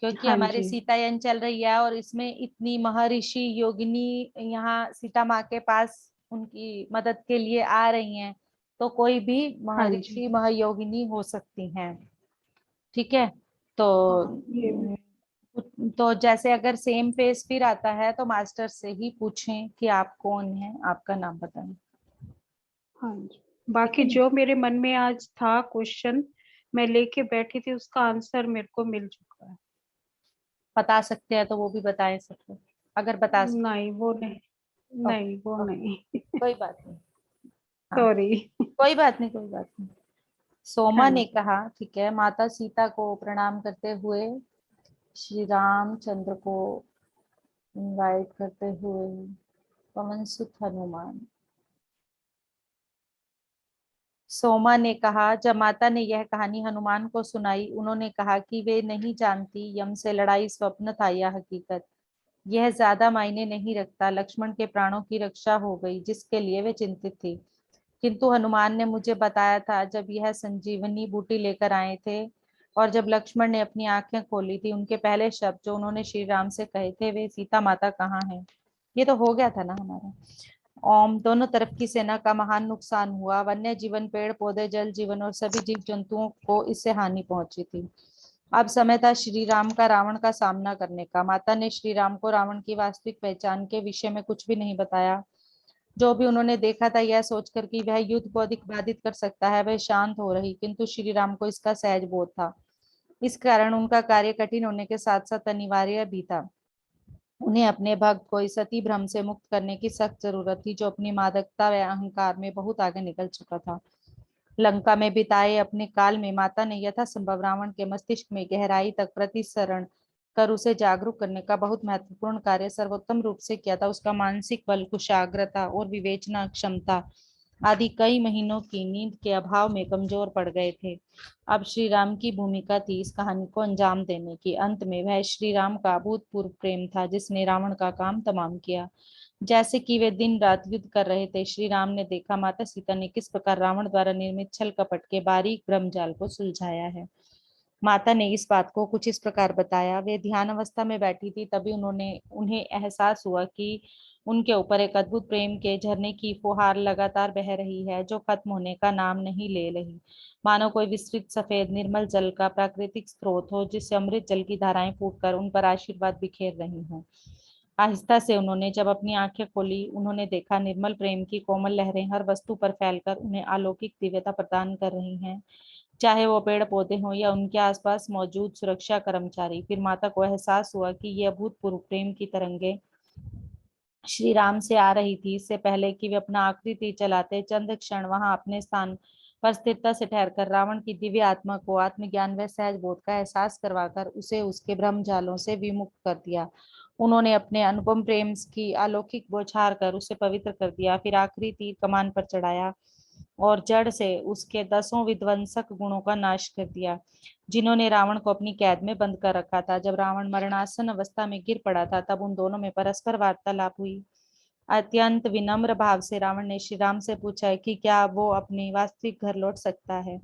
क्योंकि हाँ हमारी जी। सीतायन चल रही है और इसमें इतनी महर्षि योगिनी यहाँ सीता माँ के पास उनकी मदद के लिए आ रही हैं, तो कोई भी हाँ जी। महर्षि महयोगिनी हो सकती हैं। ठीक है। तो हाँ ये भी। तो जैसे अगर सेम फेस फिर आता है तो मास्टर से ही पूछें कि आप कौन हैं, आपका नाम बताएं। हाँ जी। ठीक बाकी है ना? जो मेरे मन में आज था क्वेश्चन, मैं लेके बैठी थी, उसका आंसर मेरे को मिल चुका है। बता सकते हैं तो वो भी बताएं सबको, अगर बता सकते। नहीं वो नहीं, ओके। नहीं वो ओके। नहीं। कोई बात नहीं। हाँ। सॉरी। कोई बात नहीं, कोई बात नहीं। सोमा हाँ ने जी। कहा, ठीक है, माता सीता को प्रणाम करते हुए श्री रामचंद्र को इनवाइट करते हुए पवन सुत हनुमान। सोमा ने कहा, जब माता ने यह कहानी हनुमान को सुनाई, उन्होंने कहा कि वे नहीं जानती यम से लड़ाई स्वप्न था या हकीकत। यह ज्यादा मायने नहीं रखता, लक्ष्मण के प्राणों की रक्षा हो गई जिसके लिए वे चिंतित थी। किंतु हनुमान ने मुझे बताया था जब यह संजीवनी बूटी लेकर आए थे और जब लक्ष्मण ने अपनी आंखें खोली थी, उनके पहले शब्द जो उन्होंने श्री राम से कहे थे, वे सीता माता कहाँ है। ये तो हो गया था ना हमारा। ओम। दोनों तरफ की सेना का महान नुकसान हुआ, वन्य जीवन, पेड़ पौधे, जल जीवन और सभी जीव जंतुओं को इससे हानि पहुंची थी। अब समय था श्री राम का रावण का सामना करने का। माता ने श्री राम को रावण की वास्तविक पहचान के विषय में कुछ भी नहीं बताया। जो भी उन्होंने देखा था, यह सोचकर कि वह युद्ध को अधिक बाधित कर सकता है, वह शांत हो रही, किंतु श्री राम को इसका सहज बोध था। इस कारण उनका कार्य कठिन होने के साथ साथ अनिवार्य भी था। उन्हें अपने भक्त को इस अति भ्रम से मुक्त करने की सख्त जरूरत थी, जो अपनी मादकता व अहंकार में बहुत आगे निकल चुका था। लंका में बिताए अपने काल में माता ने यथासंभव रावण के मस्तिष्क में गहराई तक प्रतिसरण कर उसे जागरूक करने का बहुत महत्वपूर्ण कार्य सर्वोत्तम रूप से किया था। उसका मानसिक बल, कुशाग्रता और विवेचना क्षमता आदि कई महीनों की नींद के अभाव में कमजोर पड़ गए थे। अब श्री राम की भूमिका थी इस कहानी को अंजाम देने की। अंत में वह श्री राम का अभूतपूर्व प्रेम था जिसने रावण का काम तमाम किया। जैसे कि वे दिन रात युद्ध कर रहे थे, श्री राम ने देखा माता सीता ने किस प्रकार रावण द्वारा निर्मित छल कपट के बारीक ब्रह्मजाल को सुलझाया है। माता ने इस बात को कुछ इस प्रकार बताया। वे ध्यान अवस्था में बैठी थी, तभी उन्हें एहसास हुआ कि उनके ऊपर एक अद्भुत प्रेम के झरने की फुहार लगातार बह रही है, जो खत्म होने का नाम नहीं ले रही। मानो कोई विस्तृत सफेद निर्मल जल का प्राकृतिक स्रोत हो, जिससे अमृत जल की धाराएं फूटकर उन पर आशीर्वाद बिखेर रही हों। आहिस्ता से उन्होंने जब अपनी आंखें खोली, उन्होंने देखा निर्मल प्रेम की कोमल लहरें हर वस्तु पर फैलकर उन्हें अलौकिक दिव्यता प्रदान कर रही हैं, चाहे वो पेड़ पौधे हों या उनके आसपास मौजूद सुरक्षा कर्मचारी। फिर माता को एहसास हुआ कि ये अभूतपूर्व प्रेम की तरंगे श्री राम से आ रही थी। इससे पहले कि वे अपना आखिरी तीर चलाते, चंद क्षण वहां अपने स्थान पर स्थिरता से ठहरकर रावण की दिव्य आत्मा को आत्मज्ञान व सहज बोध का एहसास करवाकर उसे उसके भ्रम जालों से विमुक्त कर दिया। उन्होंने अपने अनुपम प्रेम की अलौकिक बौछार कर उसे पवित्र कर दिया। फिर आखिरी तीर कमान पर चढ़ाया और जड़ से उसके 10 विध्वंसक गुणों का नाश कर दिया, जिन्होंने रावण को अपनी कैद में बंद कर रखा था। जब रावण मरणासन अवस्था में गिर पड़ा था, तब उन दोनों में परस्पर वार्तालाप हुई। अत्यंत विनम्र भाव से रावण ने श्री राम से पूछा है कि क्या वो अपने वास्तविक घर लौट सकता है।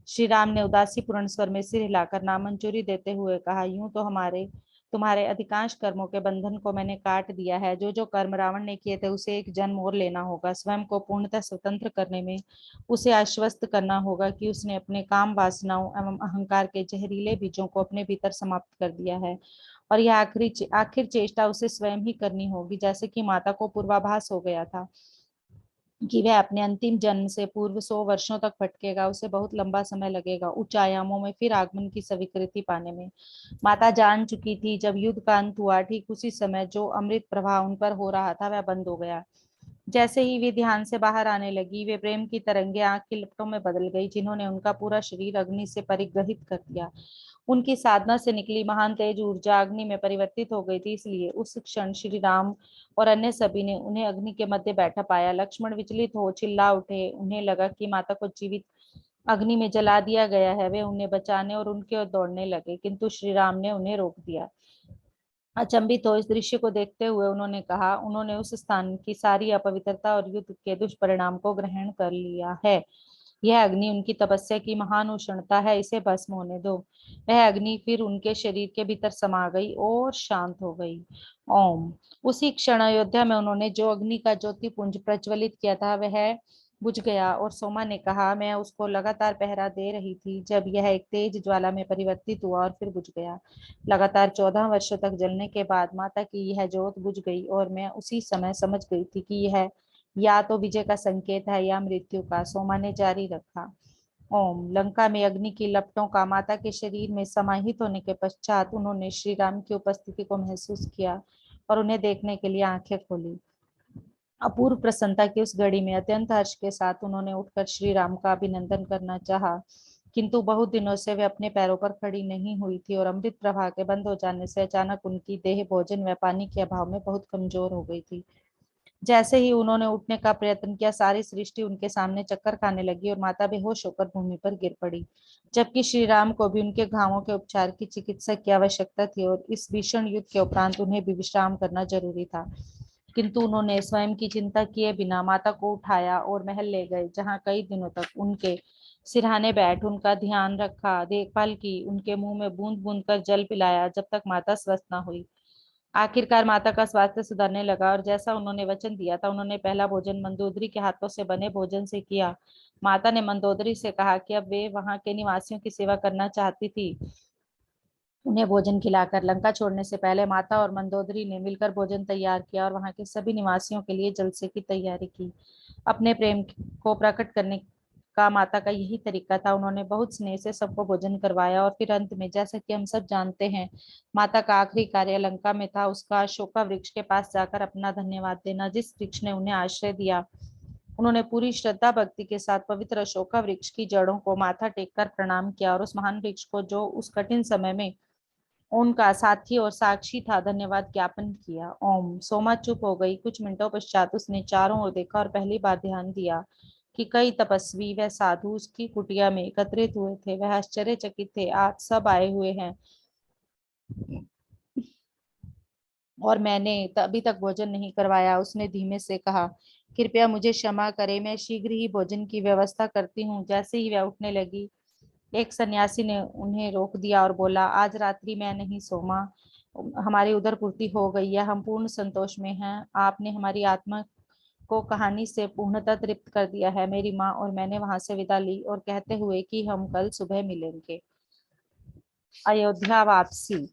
श्री राम ने उदासी पूर्ण स्वर में सिर हिलाकर नामंजूरी देते हुए कहा, यूं तो तुम्हारे अधिकांश कर्मों के बंधन को मैंने काट दिया है। जो जो कर्म रावण ने किए थे उसे एक जन्म और लेना होगा। स्वयं को पूर्णतः स्वतंत्र करने में उसे आश्वस्त करना होगा कि उसने अपने काम, वासनाओं एवं अहंकार के जहरीले बीजों को अपने भीतर समाप्त कर दिया है, और यह आखिर चेष्टा उसे स्वयं ही करनी होगी। जैसे कि माता को पूर्वाभास हो गया था कि वह अपने अंतिम जन्म से पूर्व 100 वर्षों तक भटकेगा, उसे बहुत लंबा समय लगेगा उच्च आयामों में फिर आगमन की स्वीकृति पाने में। माता जान चुकी थी जब युद्ध का अंत हुआ, ठीक उसी समय जो अमृत प्रवाह उन पर हो रहा था वह बंद हो गया। जैसे ही वे ध्यान से बाहर आने लगी, वे प्रेम की तरंगे आंख की लपटों में बदल गई, जिन्होंने उनका पूरा शरीर अग्नि से परिग्रहित कर दिया। उनकी साधना से निकली महान तेज ऊर्जा अग्नि में परिवर्तित हो गई थी, इसलिए उस क्षण श्री राम और अन्य सभी ने उन्हें अग्नि के मध्य बैठा पाया। लक्ष्मण विचलित हो चिल्ला उठे। उन्हें लगा कि माता को जीवित अग्नि में जला दिया गया है। वे उन्हें बचाने और उनके ओर दौड़ने लगे, किंतु श्री राम ने उन्हें रोक दिया। अचंभित हो इस दृश्य को देखते हुए उन्होंने कहा, उन्होंने उस स्थान की सारी अपवित्रता और युद्ध के दुष्परिणाम को ग्रहण कर लिया है। यह अग्नि उनकी तपस्या की महान उष्णता है, इसे भस्म होने दो। वह अग्नि फिर उनके शरीर के भीतर समा गई और शांत हो गई। ओम। उसी क्षण अयोध्या में उन्होंने जो अग्नि का ज्योतिपुंज प्रज्वलित किया था वह बुझ गया, और सोमा ने कहा, मैं उसको लगातार पहरा दे रही थी जब यह एक तेज ज्वाला में परिवर्तित हुआ और फिर बुझ गया। लगातार 14 वर्षों तक जलने के बाद माता की यह ज्योत बुझ गई, और मैं उसी समय समझ गई थी कि यह या तो विजय का संकेत है या मृत्यु का। सोमा ने जारी रखा, ओम। लंका में अग्नि की लपटों का माता के शरीर में समाहित होने के पश्चात उन्होंने श्री राम की उपस्थिति को महसूस किया और उन्हें देखने के लिए आंखें खोली। अपूर्व प्रसन्नता की उस घड़ी में अत्यंत हर्ष के साथ उन्होंने उठकर श्री राम का अभिनंदन करना चाहा, किंतु बहुत दिनों से वे अपने पैरों पर खड़ी नहीं हुई थी और अमृत प्रवाह के बंद हो जाने से अचानक उनकी देह भोजन व पानी के अभाव में बहुत कमजोर हो गई थी। जैसे ही उन्होंने उठने का प्रयत्न किया, सारी सृष्टि उनके सामने चक्कर खाने लगी और माता बेहोश होकर भूमि पर गिर पड़ी, जबकि श्री राम को भी उनके घावों के उपचार की चिकित्सा की आवश्यकता थी और इस भीषण युद्ध के उपरांत उन्हें भी विश्राम करना जरूरी था। किंतु उन्होंने स्वयं की चिंता किए बिना माता को उठाया और महल ले गए, जहां कई दिनों तक उनके सिरहाने बैठ उनका ध्यान रखा, देखभाल की, उनके मुंह में बूंद बूंद कर जल पिलाया, जब तक माता स्वस्थ न हुई। आखिरकार माता का स्वास्थ्य सुधरने लगा और जैसा उन्होंने वचन दिया था, उन्होंने पहला भोजन मंदोदरी के हाथों से बने भोजन से किया। माता ने मंदोदरी से कहा कि अब वे वहां के निवासियों की सेवा करना चाहती थी। उन्हें भोजन खिलाकर लंका छोड़ने से पहले माता और मंदोदरी ने मिलकर भोजन तैयार किया और वहां के सभी निवासियों के लिए जलसे की तैयारी की। अपने प्रेम को प्रकट करने का माता का यही तरीका था। उन्होंने बहुत स्नेह से सबको भोजन करवाया और फिर अंत में, जैसा कि हम सब जानते हैं, माता का आखिरी कार्य लंका में था उसका अशोका वृक्ष के पास जाकर अपना धन्यवाद देना, जिस वृक्ष ने उन्हें आश्रय दिया। उन्होंने पूरी श्रद्धा भक्ति के साथ पवित्र अशोका वृक्ष की जड़ों को माथा टेककर प्रणाम किया और उस महान वृक्ष को, जो उस कठिन समय में उनका साथी और साक्षी था, धन्यवाद ज्ञापन किया। ओम। सोमा चुप हो गई। कुछ मिनटों पश्चात उसने चारों ओर देखा और पहली बार ध्यान दिया कि कई तपस्वी व साधु उसकी कुटिया में एकत्रित हुए थे। वह आश्चर्यचकित थे, आज सब आए हुए हैं और मैंने अभी तक भोजन नहीं करवाया। उसने धीमे से कहा, कृपया मुझे क्षमा करें, मैं शीघ्र ही भोजन की व्यवस्था करती हूँ। जैसे ही वह उठने लगी, एक सन्यासी ने उन्हें रोक दिया और बोला, आज रात्रि मैं नहीं सोमा, हमारी उधर पूर्ति हो गई है, हम पूर्ण संतोष में हैं। आपने हमारी आत्मा को कहानी से पूर्णतः तृप्त कर दिया है। मेरी माँ और मैंने वहां से विदा ली और कहते हुए कि हम कल सुबह मिलेंगे। अयोध्या वापसी।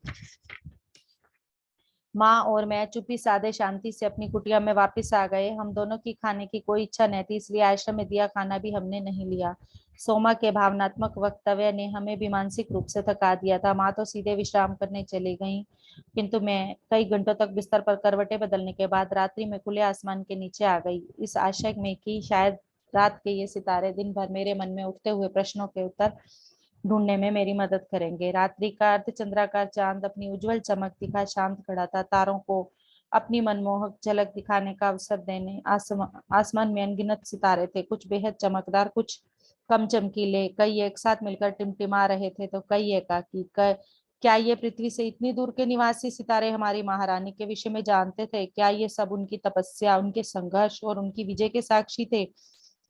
माँ और मैं चुप्पी साधे शांति से अपनी कुटिया में वापस आ गए। हम दोनों की खाने की कोई इच्छा नहीं थी, इसलिए आश्रम में दिया खाना भी हमने नहीं लिया। सोमा के भावनात्मक वक्तव्य ने हमें भी मानसिक रूप से थका दिया था। माँ तो सीधे विश्राम करने चली गई, किंतु मैं कई घंटों तक बिस्तर पर करवटें बदलने के बाद रात्रि में खुले आसमान के नीचे आ गई, इस आशय में कि शायद रात के ये सितारे दिन भर मेरे मन में उठते हुए प्रश्नों के उत्तर ढूंढने में मेरी मदद करेंगे। रात्रि का अर्धचंद्राकार चांद अपनी उज्जवल चमक दिखा शांत खड़ा था। तारों को अपनी मनमोहक झलक दिखाने का अवसर देने आसमान में अनगिनत सितारे थे, कुछ बेहद चमकदार, कुछ कम चमकीले। कई एक साथ मिलकर टिमटिमा रहे थे तो कई एकाकी। क्या ये पृथ्वी से इतनी दूर के निवासी सितारे हमारी महारानी के विषय में जानते थे? क्या ये सब उनकी तपस्या, उनके संघर्ष और उनकी विजय के साक्षी थे?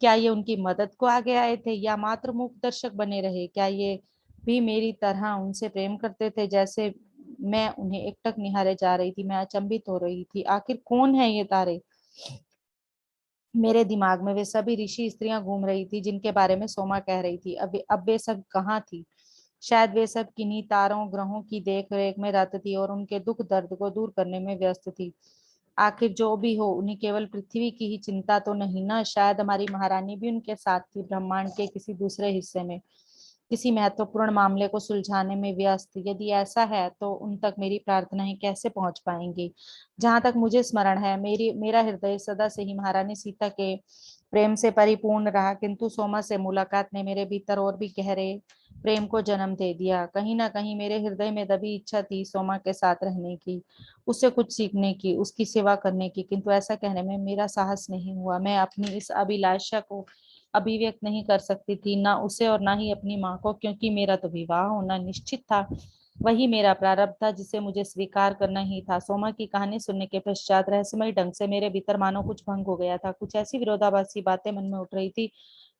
क्या ये उनकी मदद को आगे आए थे या मात्र मूक दर्शक बने रहे? क्या ये भी मेरी तरह उनसे प्रेम करते थे जैसे मैं उन्हें एकटक निहारे जा रही थी? मैं अचंभित हो रही थी, आखिर कौन है ये तारे? मेरे दिमाग में वे सभी ऋषि स्त्रियां घूम रही थी जिनके बारे में सोमा कह रही थी। अब वे सब कहाँ थी? शायद वे सब किन्हीं तारों ग्रहों की देख रेख में रत थी और उनके दुख दर्द को दूर करने में व्यस्त थी। आखिर जो भी हो, उन्हें केवल पृथ्वी की ही चिंता तो नहीं ना? शायद हमारी महारानी भी उनके साथ थी, ब्रह्मांड के किसी दूसरे हिस्से में। किसी महत्वपूर्ण मामले को सुलझाने में व्यस्त। यदि ऐसा है तो उन तक मेरी प्रार्थनाएं कैसे पहुंच पाएंगी? जहां तक मुझे स्मरण है, मेरा हृदय सदा से ही महारानी सीता के प्रेम से परिपूर्ण रहा, किंतु सोमा से मुलाकात ने मेरे भीतर और भी गहरे प्रेम को जन्म दे दिया। कहीं ना कहीं मेरे हृदय में दबी इच्छा थी सोमा के साथ रहने की, उससे कुछ सीखने की, उसकी सेवा करने की, किंतु ऐसा कहने में मेरा साहस नहीं हुआ। मैं अपनी इस अभिलाषा को अभिव्यक्त नहीं कर सकती थी, ना उसे और ना ही अपनी माँ को, क्योंकि मेरा तो विवाह होना निश्चित था। वही मेरा प्रारब्ध था जिसे मुझे स्वीकार करना ही था। सोमा की कहानी सुनने के पश्चात रहस्यमय ढंग से मेरे भीतर मानो कुछ भंग हो गया था। कुछ ऐसी विरोधाभासी बातें मन में उठ रही थी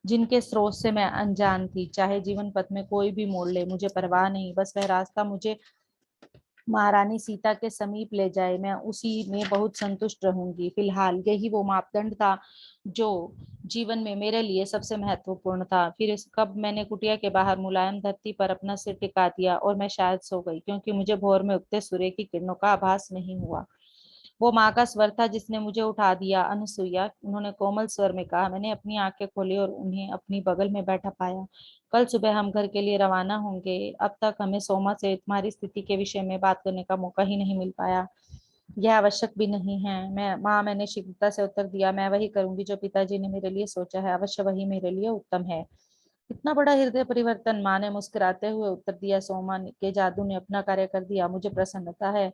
जिनके स्रोत से मैं अनजान थी। चाहे जीवन पथ में कोई भी मोड़ ले, मुझे परवाह नहीं, बस वह रास्ता मुझे महारानी सीता के समीप ले जाए, मैं उसी में बहुत संतुष्ट रहूंगी। फिलहाल यही वो मापदंड था जो जीवन में मेरे लिए सबसे महत्वपूर्ण था। फिर कब मैंने कुटिया के बाहर मुलायम धरती पर अपना सिर टिका दिया और मैं शायद सो गई, क्योंकि मुझे भोर में उगते सूर्य की किरणों का आभास नहीं हुआ। वो माँ का स्वर था जिसने मुझे उठा दिया। अनुसुईया, उन्होंने कोमल स्वर में कहा। मैंने अपनी आंखें खोली और उन्हें अपनी बगल में बैठा पाया। कल सुबह हम घर के लिए रवाना होंगे। अब तक हमें सोमा से तुम्हारी स्थिति के विषय में बात करने का मौका ही नहीं मिल पाया। यह आवश्यक भी नहीं है। मैंने शीघ्रता से उत्तर दिया। मैं वही करूंगी जो पिताजी ने मेरे लिए सोचा है, अवश्य वही मेरे लिए उत्तम है। इतना बड़ा हृदय परिवर्तन? माँ ने मुस्कुराते हुए उत्तर दिया। सोमा के जादू ने अपना कार्य कर दिया, मुझे प्रसन्नता है।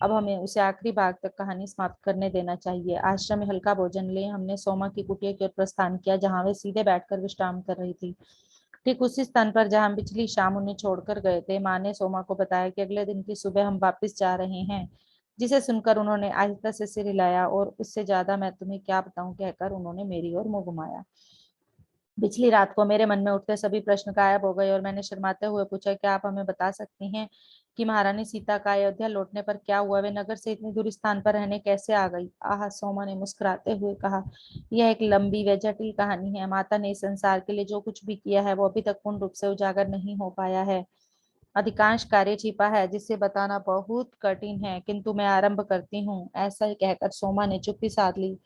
अब हमें उसे आखिरी भाग तक कहानी समाप्त करने देना चाहिए। आश्रम में हल्का भोजन ले हमने सोमा की कुटिया की ओर प्रस्थान किया, जहाँ वे सीधे बैठकर विश्राम कर रही थी, ठीक उसी स्थान पर जहाँ हम पिछली शाम उन्हें छोड़कर गए थे। माँ ने सोमा को बताया कि अगले दिन की सुबह हम वापस जा रहे हैं, जिसे सुनकर उन्होंने आहिस्ता से सिर हिलाया और उससे ज्यादा मैं तुम्हें क्या बताऊं कहकर उन्होंने मेरी ओर मुंह घुमाया। पिछली रात को मेरे मन में उठते सभी प्रश्न गायब हो गए और मैंने शर्माते हुए पूछा, क्या आप हमें बता सकती हैं कि महारानी सीता का अयोध्या लौटने पर क्या हुआ? वे नगर से इतनी दूर स्थान पर रहने कैसे आ गई? आह, सोमा ने मुस्कुराते हुए कहा, यह एक लंबी व जटिल कहानी है। माता ने इस संसार के लिए जो कुछ भी किया है वो अभी तक पूर्ण रूप से उजागर नहीं हो पाया है। अधिकांश कार्य छिपा है जिसे बताना बहुत कठिन है, किंतु मैं आरंभ करती हूँ। ऐसा ही कहकर सोमा ने चुप्पी साध ली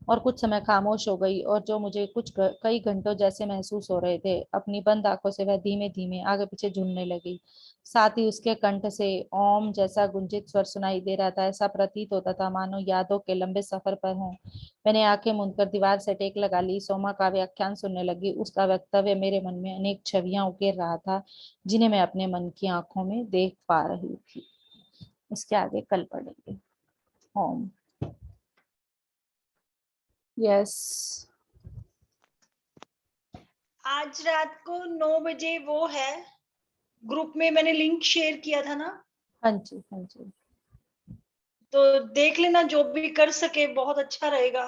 और कुछ समय खामोश हो गई, और जो मुझे कई घंटों जैसे महसूस हो रहे थे। अपनी बंद आंखों से वह धीमे धीमे आगे पीछे झूमने लगी। साथ ही उसके कंठ से ओम जैसा गुंजित स्वर सुनाई दे रहा था। ऐसा प्रतीत होता था मानो यादों के लंबे सफर पर हों। मैंने आंखें मूंदकर दीवार से टेक लगा ली। सोमा का व्याख्यान सुनने लगी। उसका वक्तव्य मेरे मन में अनेक छवियां उकेर रहा था, जिन्हें मैं अपने मन की आंखों में देख पा रही थी। इसके आगे कल पढ़ेंगे। ओम। यस। आज रात को 9 बजे वो है, ग्रुप में मैंने लिंक शेयर किया था ना, हाँ जी, हाँ जी। तो देख लेना, जो भी कर सके बहुत अच्छा रहेगा।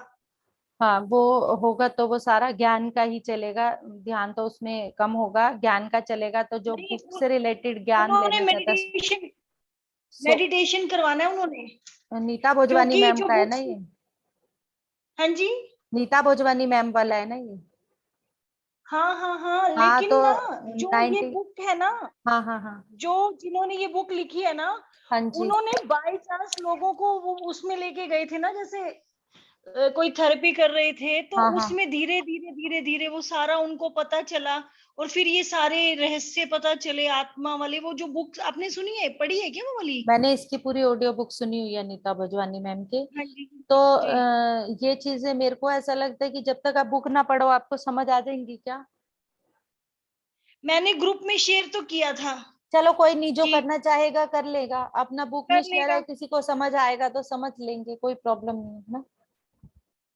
हाँ, वो होगा तो वो सारा ज्ञान का ही चलेगा, ध्यान तो उसमें कम होगा। ज्ञान का चलेगा तो जो नहीं, बुक से रिलेटेड ज्ञान उन्होंने लेना चाहता है। मेडिटेशन सो मेडिटेशन करवाना है उन्होंने, नीता भोजवानी क्योंकि मैम जो का है ना बुक्स, ये? हाँ जी, नीता भोजवानी मैम वाला है ना ये? हाँ हाँ हाँ, हाँ लेकिन तो ना जो ये 90। बुक है ना, हाँ हाँ हाँ। जो जिन्होंने ये बुक लिखी है ना, हाँ जी। उन्होंने बाई चांस लोगों को वो उसमें लेके गए थे ना, जैसे कोई थेरेपी कर रहे थे, तो हाँ हाँ, उसमें धीरे धीरे धीरे धीरे वो सारा उनको पता चला, और फिर ये सारे रहस्य पता चले आत्मा वाले। वो जो बुक आपने सुनी है, पढ़ी है क्या वो वाली? मैंने इसकी पूरी ऑडियो बुक सुनी हुई है नीता भोजवानी मैम की। हाँ जी तो जी, ये चीजें मेरे को ऐसा लगता है कि जब तक आप बुक ना पढ़ो आपको समझ आ जाएंगी क्या? मैंने ग्रुप में शेयर तो किया था चलो कोई नहीं, जो कि करना चाहेगा कर लेगा। अपना बुक में कर शेयर है, लेगा। किसी को समझ आएगा तो समझ लेंगे, कोई प्रॉब्लम नहीं है ना।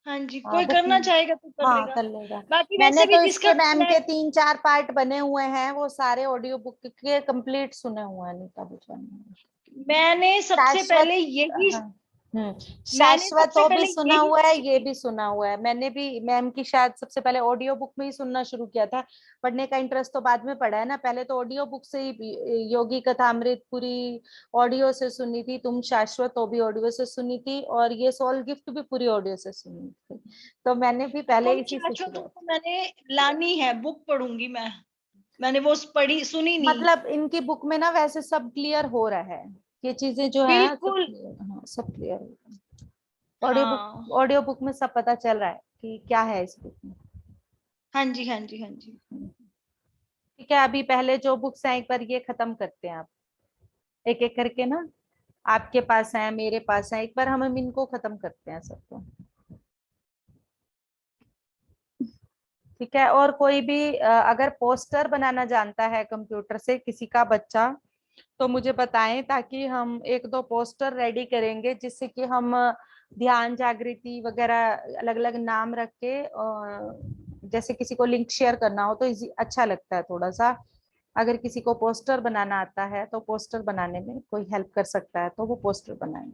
हाँ जी, हाँ कोई बुक। करना चाहेगा तो कर हाँ लेगा। कर लेगा। बाकी मैंने वैसे भी तो जिसका इसके मैम करना है, के 3-4 पार्ट बने हुए हैं, वो सारे ऑडियो बुक के कंप्लीट सुने हुए हैं नीता भोजवानी। मैंने सबसे शाश्वत। पहले यही हाँ। मैंने शाश्वत सबसे तो भी पहले सुना यही हुआ है, ये सीखी। भी सुना हुआ है। मैंने भी मैम की शायद सबसे पहले ऑडियो बुक में ही सुनना शुरू किया था। पढ़ने का इंटरेस्ट तो बाद में पड़ा है ना, पहले तो ऑडियो बुक से ही योगी कथामृत पूरी ऑडियो से सुनी थी। तुम शाश्वत तो भी ऑडियो से सुनी थी, और ये सोल गिफ्ट भी पूरी ऑडियो से सुनी थी। तो मैंने भी पहले तुम इसी से चाचो शुरुआत। तो मैंने लानी है, बुक पढ़ूंगी मैं। मैंने वो पढ़ी सुनी नहीं। मतलब इनकी बुक में ना वैसे सब क्लियर हो रहा है, ये चीजें जो है सब बिल्कुल। क्लियर। हाँ सब क्लियर हो रहा है। हाँ ऑडियो बुक में सब पता चल रहा है कि क्या है इस बुक में। हाँ जी हाँ जी हाँ जी। ठीक है, अभी पहले जो बुक्स हैं एक बार ये खत्म करते हैं, आप एक एक करके ना, आपके पास है मेरे पास है, एक बार हम इनको खत्म करते हैं सबको। ठीक है, और कोई भी अगर पोस्टर बनाना जानता है कंप्यूटर से किसी का बच्चा तो मुझे बताएं, ताकि हम एक दो पोस्टर रेडी करेंगे जिससे कि हम ध्यान जागृति वगैरह अलग अलग नाम रख के जैसे किसी को लिंक शेयर करना हो तो इजी अच्छा लगता है थोड़ा सा। अगर किसी को पोस्टर बनाना आता है तो पोस्टर बनाने में कोई हेल्प कर सकता है तो वो पोस्टर बनाएं।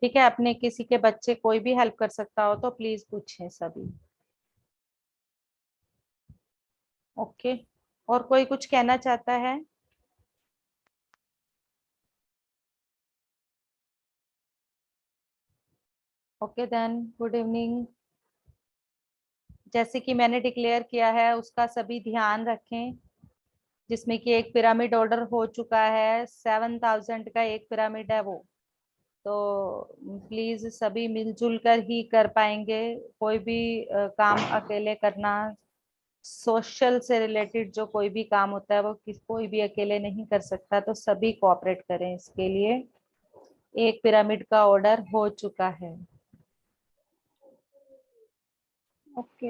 ठीक है, अपने किसी के बच्चे कोई भी हेल्प कर सकता हो तो प्लीज पूछें सभी। ओके, और कोई कुछ कहना चाहता है? Okay then, good evening. जैसे कि मैंने डिक्लेयर किया है उसका सभी ध्यान रखें, जिसमें कि एक पिरामिड ऑर्डर हो चुका है, 7,000 का एक पिरामिड है वो, तो प्लीज सभी मिलजुल कर ही कर पाएंगे। कोई भी काम अकेले करना, सोशल से रिलेटेड जो कोई भी काम होता है वो कोई भी अकेले नहीं कर सकता, तो सभी कोऑपरेट करें इसके लिए। एक पिरामिड का ऑर्डर हो चुका है। ओके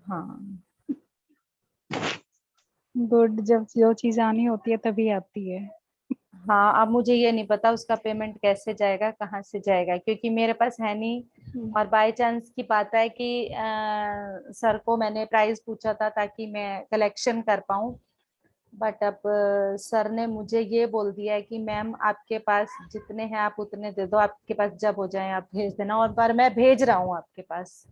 हाँ, गुड, जब जो चीज आनी होती है तभी आती है। हाँ, अब मुझे ये नहीं पता उसका पेमेंट कैसे जाएगा, कहाँ से जाएगा, क्योंकि मेरे पास है नहीं। और बाय चांस की बात है कि सर को मैंने प्राइस पूछा था ताकि मैं कलेक्शन कर पाऊँ, बट अब सर ने मुझे ये बोल दिया है कि मैम आपके पास जितने हैं आप उतने दे दो, आपके पास जब हो जाए आप भेज देना, और पर मैं भेज रहा हूँ आपके पास।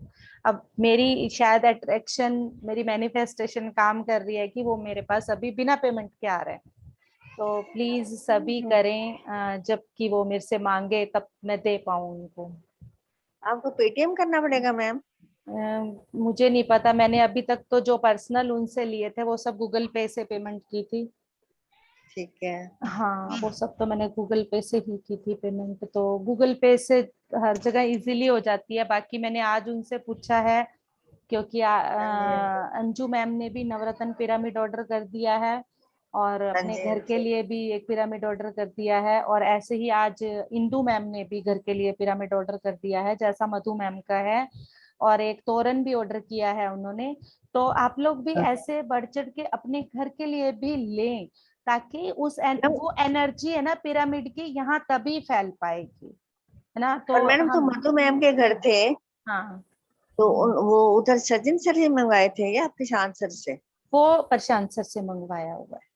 अब मेरी शायद अट्रैक्शन, मेरी मैनिफेस्टेशन काम कर रही है कि वो मेरे पास अभी बिना पेमेंट के आ रहे हैं, तो प्लीज सभी करें, जबकि वो मेरे से मांगे तब मैं दे पाऊँ उनको। आपको पेटीएम करना पड़ेगा मैम? मुझे नहीं पता, मैंने अभी तक तो जो पर्सनल उनसे लिए थे वो सब गूगल पे से पेमेंट की थी। ठीक है। हाँ, वो सब तो मैंने गूगल पे से ही की थी पेमेंट, तो गूगल पे से हर जगह इजीली हो जाती है। बाकी मैंने आज उनसे पूछा है, क्योंकि हाँ जी, हाँ जी, अंजू मैम ने भी नवरत्न पिरामिड ऑर्डर कर दिया है और हाँ अपने जी, हाँ घर के जी। लिए भी एक पिरामिड ऑर्डर कर दिया है, और ऐसे ही आज इंदू मैम ने भी घर के लिए पिरामिड ऑर्डर कर दिया है जैसा मधु मैम का है, और एक तोरण भी ऑर्डर किया है उन्होंने। तो आप लोग भी ऐसे बढ़ चढ़ के अपने घर के लिए भी लें, ताकि मैम, वो एनर्जी है ना पिरामिड की यहाँ तभी फैल पाएगी, है ना। और तो मैडम तो हम, मधु मैम के घर थे, हाँ, तो वो उधर सचिन सर से मंगवाए थे या आपके शांत सर से? वो प्रशांत सर से मंगवाया हुआ है।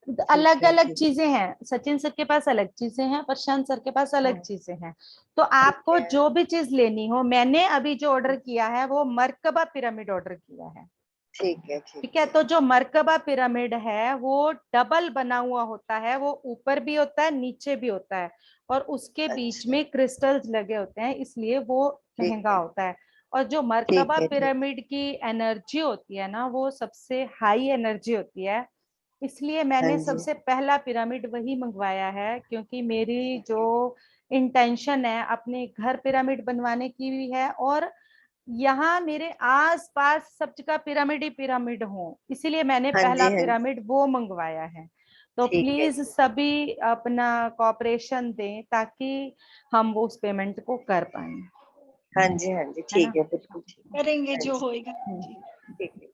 ठीक अलग है, अलग ठीक चीजें हैं, सचिन सर के पास अलग चीजें हैं, प्रशांत सर के पास है, अलग चीजें हैं। तो ठीक आपको है, जो भी चीज लेनी हो, मैंने अभी जो ऑर्डर किया है वो मरकबा पिरामिड ऑर्डर किया है। ठीक है, ठीक ठीक है, तो जो मरकबा पिरामिड है वो डबल बना हुआ होता है, वो ऊपर भी होता है नीचे भी होता है, और उसके बीच अच्छा, में क्रिस्टल्स लगे होते हैं, इसलिए वो ठीक महंगा है, होता है। और जो ठीक मरकबा है, ठीक। पिरामिड की एनर्जी होती है ना, वो सबसे हाई एनर्जी होती है, इसलिए हाँ मैंने जी, सबसे पहला पिरामिड वही मंगवाया है, क्योंकि मेरी ठीक जो है, इंटेंशन है अपने घर पिरामिड बनवाने की भी है, और यहाँ मेरे आस पास सब जगह पिरामिड ही पिरामिड हो, इसीलिए मैंने हाँ पहला जी, हाँ जी, पिरामिड वो मंगवाया है। तो ठीक है प्लीज जी, सभी अपना कॉपरेशन दें ताकि हम वो उस पेमेंट को कर पाए, हाँ जी, हाँ जी, है ना। ठीक है, बिल्कुल ठीक है। करेंगे हाँ जो जी, होएगा। हम्म। जी। ठीक है।